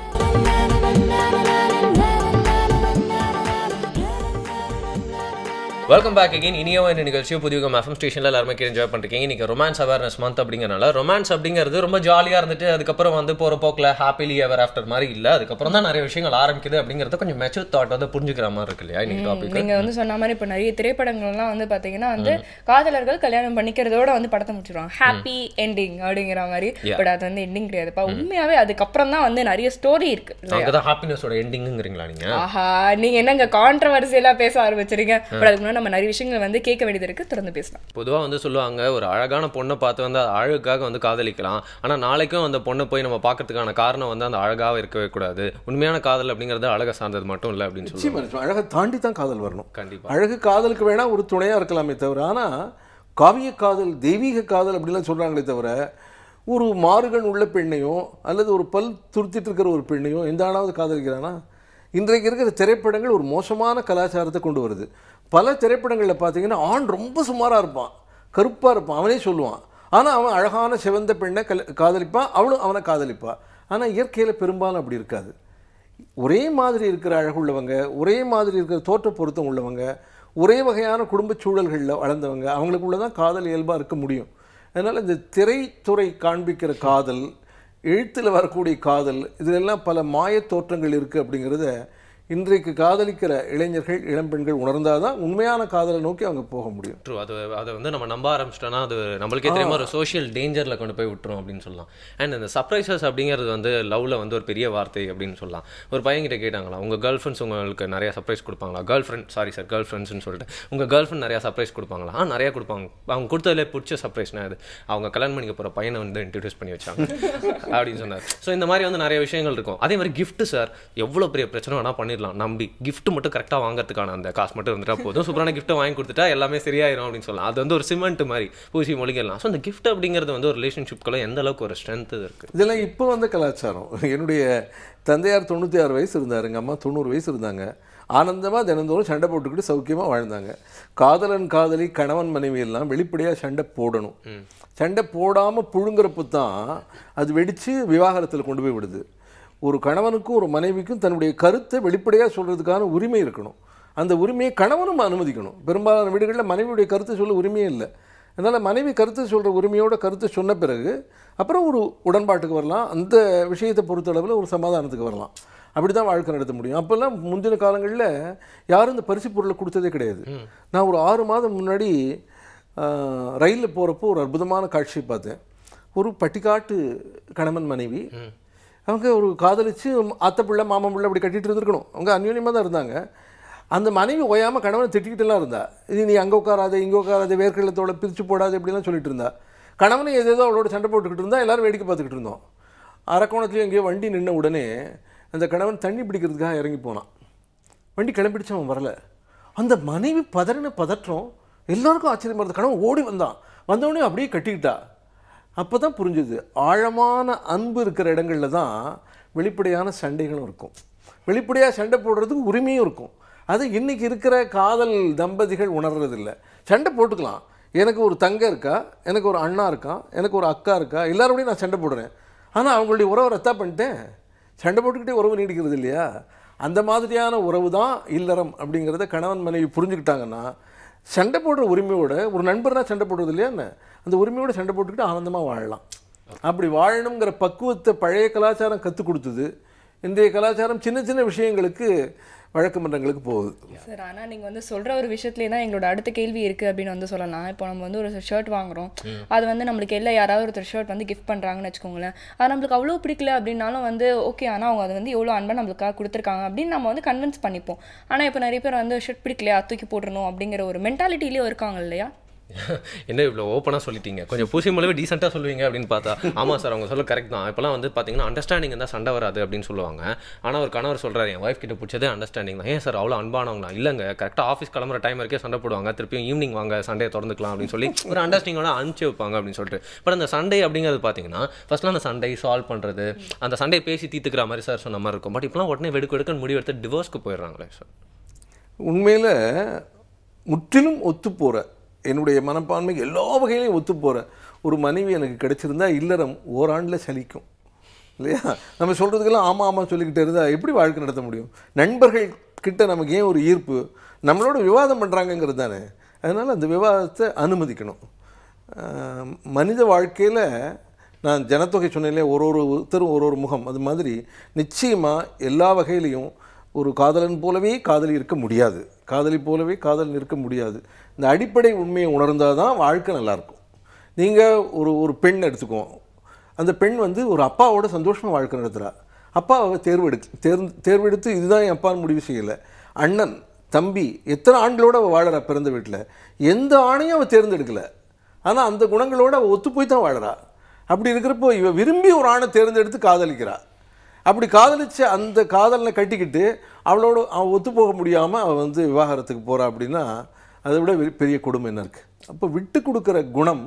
Welcome back again. இனியவா இந்த நிகழ்ச்சியை புதிய FM ஸ்டேஷனில் எல்லாருமே என்ஜாய் பண்ணிருக்கீங்க. இன்னைக்கு ரொமான்ஸ் அவேர்னஸ் மந்த் அப்படிங்கிறனால ரொமான்ஸ் அப்படிங்கிறது ரொம்ப ஜாலியாக இருந்துட்டு அதுக்கப்புறம் வந்து போகிற போக்கில் ஹாப்பிலி எவர் ஆஃப்டர் மாதிரி இல்லை, அதுக்கப்புறம் தான் நிறைய விஷயங்கள் ஆரம்பிக்குது அப்படிங்கிறத கொஞ்சம் மெச்சூர் தாட் வந்து புரிஞ்சுக்கிற மாதிரி இருக்கு இல்லையா இன்னைக்கு டாபிக். நீங்கள் வந்து சொன்ன மாதிரி இப்போ நிறைய திரைப்படங்கள்லாம் வந்து பார்த்தீங்கன்னா வந்து காதலர்கள் கல்யாணம் பண்ணிக்கிறதோட வந்து படத்தை முடிச்சிடுவாங்க, ஹாப்பி எண்டிங் அப்படிங்கிற மாதிரி. பட் அது வந்து எண்டிங் கிடையாதுப்பா. உண்மையாவே அதுக்கப்புறம் தான் வந்து நிறைய ஸ்டோரி இருக்கு. அங்கதான் ஹாப்பினஸோட எண்டிங்கிறீங்களா நீங்க? ஆஹா, நீங்க என்னங்க கான்ட்ரவர்சியெல்லாம் பேச ஆரம்பிச்சிருங்க. பட் அதுக்கு நம்ம நிறைய விஷயங்கள் வந்து கேட்க வேண்டியது இருக்கு, தொடர்ந்து பேசலாம். பொதுவாக வந்து சொல்லுவாங்க, ஒரு அழகான பொண்ணை பார்த்து வந்து அழகுக்காக வந்து காதலிக்கலாம், ஆனால் நாளைக்கும் அந்த பொண்ணை போய் நம்ம பார்க்கறதுக்கான காரணம் வந்து அந்த அழகாக இருக்கவே கூடாது. உண்மையான காதல் அப்படிங்கிறது அழகை சார்ந்தது மட்டும் இல்லை அப்படின்னு சொல்லுவாங்க. அழகை தாண்டி தான் காதல் வரணும். கண்டிப்பாக அழகு காதலுக்கு வேணா ஒரு துணையாக இருக்கலாமே தவிர, ஆனால் காவிய காதல், தெய்வீக காதல் அப்படிலாம் சொல்கிறாங்களே தவிர, ஒரு மாறுகண் உள்ள பெண்ணையோ அல்லது ஒரு பல் துருத்திட்டு இருக்கிற ஒரு பெண்ணையோ எந்த ஆளாவது காதலிக்கிறானா? இன்றைக்கு இருக்கிற திரைப்படங்கள் ஒரு மோசமான கலாச்சாரத்தை கொண்டு வருது. பல திரைப்படங்களில் பார்த்தீங்கன்னா ஆண் ரொம்ப சுமாராக இருப்பான், கருப்பாக இருப்பான், அவனே சொல்லுவான். ஆனால் அவன் அழகான சிவந்த பெண்ணை காதலிப்பான், அவளும் அவனை காதலிப்பான். ஆனால் இயற்கையில் பெரும்பாலும் அப்படி இருக்காது. ஒரே மாதிரி இருக்கிற அழகுள்ளவங்க, ஒரே மாதிரி இருக்கிற தோற்ற பொருத்தம் உள்ளவங்க, ஒரே வகையான குடும்ப சூழல்களில் வளர்ந்தவங்க, அவங்களுக்குள்ள தான் காதல் இயல்பாக இருக்க முடியும். அதனால் இந்த திரைத்துறை காண்பிக்கிற காதல், எழுத்தில் வரக்கூடிய காதல், இதிலெல்லாம் பல மாயத் தோற்றங்கள் இருக்குது அப்படிங்கிறத இன்றைக்கு காதலிக்கிற இளைஞர்கள் இளம்பெண்கள் உணர்ந்தால் தான் உண்மையான காதலை நோக்கி அவங்க போக முடியும். ட்ரூ. அதை வந்து நம்ம நம்ப ஆரம்பிச்சிட்டோன்னா அது நம்மளுக்கே தெரியாம ஒரு சோஷியல் டேஞ்சரில் கொண்டு போய் விட்டுரும் அப்படின்னு சொல்லலாம். அண்ட் இந்த சர்ப்ரைசஸ் அப்படிங்கிறது வந்து லவ்வில் வந்து ஒரு பெரிய வார்த்தை அப்படின்னு சொல்லலாம். ஒரு பையன்கிட்ட கேட்டாங்களா, உங்கள் கேர்ள் ஃப்ரெண்ட்ஸ் உங்களுக்கு நிறையா சர்ப்ரைஸ் கொடுப்பாங்களா? கேர்ள் ஃப்ரெண்ட்ஸ்னு சொல்லிட்டு உங்கள் கேர்ள் ஃப்ரெண்ட் நிறையா சர்ப்ரைஸ் கொடுப்பாங்களா? நிறையா கொடுப்பாங்க. அவங்க கொடுத்ததுல பிடிச்ச சர்ப்ரைஸ்னா அது அவங்க கல்யாணம் பண்ணிக்க போகிற பையனை வந்து இன்ட்ரடியூஸ் பண்ணி வச்சாங்க அப்படின்னு சொன்னார். ஸோ இந்த மாதிரி வந்து நிறைய விஷயங்கள் இருக்கும். அதே மாதிரி கிஃப்ட் சார், எவ்வளோ பெரிய பிரச்சனை வேணால் பண்ணிடலாம். நம்பி கிஃப்ட் மட்டும் கரெக்டாக வாங்குறதுக்கான அந்த காசு மட்டும் இருந்துட்டா போதும், சூப்பரான கிஃப்ட்டை வாங்கி கொடுத்துட்டா எல்லாமே சரியாயிரும் அப்படின்னு சொல்லலாம். அது வந்து ஒரு சிமெண்ட் மாதிரி பூசி மொழிகலாம். ஸோ அந்த கிஃப்ட் அப்படிங்கிறது வந்து ஒரு ரிலேஷன்ஷிப்குள்ள எந்த அளவுக்கு ஒரு ஸ்ட்ரென்த் இருக்குது. இதெல்லாம் இப்போ வந்து கலாச்சாரம். என்னுடைய தந்தையார் 96 வயசு இருந்தார், எங்கள் அம்மா 90 வயசு இருந்தாங்க. ஆனந்தமாக தினந்தோறும் சண்டை போட்டுக்கிட்டு சௌக்கியமாக வாழ்ந்தாங்க. காதலன் காதலி கணவன் மனைவி எல்லாம் வெளிப்படையாக சண்டை போடணும். சண்டை போடாமல் புழுங்குறப்போ தான் அது வெடித்து விவாகரத்தில் கொண்டு போய் விடுது. ஒரு கணவனுக்கும் ஒரு மனைவிக்கும் தன்னுடைய கருத்தை வெளிப்படையாக சொல்கிறதுக்கான உரிமை இருக்கணும். அந்த உரிமையை கணவனும் அனுமதிக்கணும். பெரும்பாலான வீடுகளில் மனைவியுடைய கருத்தை சொல்ல உரிமையே இல்லை. அதனால் மனைவி கருத்தை சொல்கிற உரிமையோட கருத்தை சொன்ன பிறகு அப்புறம் ஒரு உடன்பாட்டுக்கு வரலாம். அந்த விஷயத்தை பொறுத்தளவில் ஒரு சமாதானத்துக்கு வரலாம். அப்படி தான் வாழ்க்கை நடத்த முடியும். அப்போல்லாம் முந்தின காலங்களில் யாரும் இந்த பரிசு பொருளை கொடுத்ததே கிடையாது. நான் ஒரு 6 மாதம் முன்னாடி ரயிலில் போகிறப்போ ஒரு அற்புதமான காட்சியை பார்த்தேன். ஒரு பட்டிக்காட்டு கணவன் மனைவி, அவங்க ஒரு காதலிச்சு அத்தை பிள்ளை மாமன் பிள்ளை அப்படி கட்டிகிட்டு இருந்திருக்கணும். அவங்க அந்யோன்யமாக தான் இருந்தாங்க. அந்த மனைவி ஓயாமல் கணவனை திட்டிக்கிட்டுலாம் இருந்தா. இது நீ அங்கே உட்காராது, இங்கே உட்காராது, வேர்க்கடலத்தோட பிரித்து போடாது இப்படிலாம் சொல்லிட்டு இருந்தா. கணவனை ஏதேதோ அவளோட சண்டை போட்டுக்கிட்டு இருந்தா. எல்லோரும் வேடிக்கை பார்த்துக்கிட்டு இருந்தோம். அரக்கோணத்துலேயும் எங்கேயோ வண்டி நின்ன உடனே அந்த கணவன் தண்ணி பிடிக்கிறதுக்காக இறங்கி போனான். வண்டி கிளம்பிடுச்சு, அவன் வரலை. அந்த மனைவி பதறின பதற்றம் எல்லாருக்கும் ஆச்சரியமாக இருந்தது. கணவன் ஓடி வந்தவொடனே அப்படியே கட்டிக்கிட்டா. அப்போ தான் புரிஞ்சுது, ஆழமான அன்பு இருக்கிற இடங்களில் தான் வெளிப்படையான சண்டைகளும் இருக்கும், வெளிப்படையாக சண்டை போடுறதுக்கு உரிமையும் இருக்கும். அது இன்றைக்கி இருக்கிற காதல் தம்பதிகள் உணர்றதில்லை. சண்டை போட்டுக்கலாம். எனக்கு ஒரு தங்க இருக்கா, எனக்கு ஒரு அண்ணா இருக்கான், எனக்கு ஒரு அக்கா இருக்கா, எல்லாரோடையும் நான் சண்டை போடுறேன். ஆனால் அவங்களுடைய உறவை ரத்தா பண்ணிட்டேன். சண்டை போட்டுக்கிட்டே உறவு நீடிக்கிறது இல்லையா? அந்த மாதிரியான உறவு தான் இல்லறம் அப்படிங்கிறத கணவன் மனைவி புரிஞ்சுக்கிட்டாங்கன்னா, சண்டை போடுற உரிமையோட ஒரு நண்பர்னா சண்டை போடுறது இல்லையா என்ன, அந்த உரிமையோட சண்டை போட்டுக்கிட்டு ஆனந்தமாக வாழலாம். அப்படி வாழணுங்கிற பக்குவத்தை பழைய கலாச்சாரம் கற்றுக் கொடுத்தது. இன்றைய கலாச்சாரம் சின்ன சின்ன விஷயங்களுக்கு வழக்கு மன்றங்களுக்கு போகுது சார். ஆனால் நீங்கள் வந்து சொல்கிற ஒரு விஷயத்துலேயே தான் எங்களோட அடுத்த கேள்வி இருக்குது அப்படின்னு வந்து சொல்லலாம். இப்போ நம்ம வந்து ஒரு ஷர்ட் வாங்குகிறோம், அது வந்து நம்மளுக்கு எல்லாம் யாராவது ஒருத்தர் ஷர்ட் வந்து கிஃப்ட் பண்ணுறாங்கன்னு வச்சுக்கோங்களேன். அது நம்மளுக்கு அவ்வளோ பிடிக்கல அப்படின்னாலும் வந்து ஓகே, ஆனால் அவங்க அது வந்து எவ்வளோ அன்பாக நம்மளுக்காக கொடுத்துருக்காங்க அப்படின்னு நம்ம வந்து கன்வின்ஸ் பண்ணிப்போம். ஆனால் இப்போ நிறைய பேர் வந்து ஷர்ட் பிடிக்கலையா தூக்கி போட்டுருணும் அப்படிங்கிற ஒரு மென்டாலிட்டிலேயே இருக்காங்க இல்லையா? என்ன இவ்வளோ ஓப்பனாக சொல்லிட்டீங்க, கொஞ்சம் பூசி மூலவே டீசெண்டாக சொல்லுவீங்க அப்படின்னு பார்த்தா, ஆமாம் சார் அவங்க சொல்ல கரெக்ட் தான். இப்போலாம் வந்து பார்த்தீங்கன்னா அண்டர்ஸ்டாண்டிங் இருந்தால் சண்டை வராது அப்படின்னு சொல்லுவாங்க. ஆனால் ஒரு கணவர் சொல்கிறார் என் ஒய்ஃப் கிட்ட பிடிச்சதே அண்டர்ஸ்டாண்டிங் தான். ஏன் சார் அவ்வளோ அன்பானவங்களா? இல்லைங்க, கரெக்டாக ஆஃபீஸ் கிளம்புற டைம் வரைக்கும் சண்டை போடுவாங்க, திருப்பியும் ஈவினிங் வாங்க சண்டையை திறந்துக்கலாம் அப்படின்னு சொல்லி ஒரு அண்டர்ஸ்டாண்டிங்கோட அனுப்பிச்சு வைப்பாங்க அப்படின்னு சொல்லிட்டு. பட் அந்த சண்டை அப்படிங்கிறது பார்த்தீங்கன்னா ஃபர்ஸ்ட்லாம் அந்த சண்டை சால்வ் பண்ணுறது, அந்த சண்டையை பேசி தீர்த்துக்கிற மாதிரி சார் சொன்ன மாதிரி இருக்கும். பட் இப்போலாம் உடனே வெடுக்கு முடிவெடுத்து டிவோர்ஸ்க்கு போயிடுறாங்களே சார். உண்மையில் முற்றிலும் ஒத்துப்போகிற, என்னுடைய மனப்பான்மை எல்லா வகையிலையும் ஒத்துப்போகிற ஒரு மனைவி எனக்கு கிடைச்சிருந்தா இல்லறம் ஓராண்டில் சலிக்கும் இல்லையா? நம்ம சொல்கிறதுக்கெல்லாம் ஆமாம் ஆமாம் சொல்லிக்கிட்டே இருந்தால் எப்படி வாழ்க்கை நடத்த முடியும்? நண்பர்கள் கிட்ட நமக்கு ஏன் ஒரு ஈர்ப்பு? நம்மளோட விவாதம் பண்ணுறாங்கங்கிறது தானே. அதனால் அந்த விவாதத்தை அனுமதிக்கணும். மனித வாழ்க்கையில் நான் ஜனத்தொகை சொன்னேன்லே, ஒருத்தரும் ஒரு முகம். அது மாதிரி நிச்சயமாக எல்லா வகையிலையும் ஒரு காதலன் போலவே காதலி இருக்க முடியாது, காதலி போலவே காதலன் இருக்க முடியாது. இந்த அடிப்படை உண்மையை உணர்ந்தால் தான் வாழ்க்கை நல்லாயிருக்கும். நீங்கள் ஒரு பெண் எடுத்துக்குவோம். அந்த பெண் வந்து ஒரு அப்பாவோட சந்தோஷமாக வாழ்க்கை நடத்துகிறா. அப்பா அவள் தேர்வெடுத்து இதுதான் என் அப்பான்னு முடிவு செய்யலை. அண்ணன் தம்பி எத்தனை ஆண்களோடு அவள் வாழறா பிறந்த வீட்டில், எந்த ஆணையும் அவள் தேர்ந்தெடுக்கலை. ஆனால் அந்த குணங்களோடு அவள் ஒத்து போய் தான் வாழறா. அப்படி இருக்கிறப்போ இவள் விரும்பி ஒரு ஆணை தேர்ந்தெடுத்து காதலிக்கிறா. அப்படி காதலித்து அந்த காதலனை கட்டிக்கிட்டு அவளோட அவள் ஒத்து போக முடியாமல் அவள் வந்து விவாகரத்துக்கு போகிறா அப்படின்னா அதை விட பெரிய கொடுமை என்ன இருக்குது? அப்போ விட்டு கொடுக்குற குணம்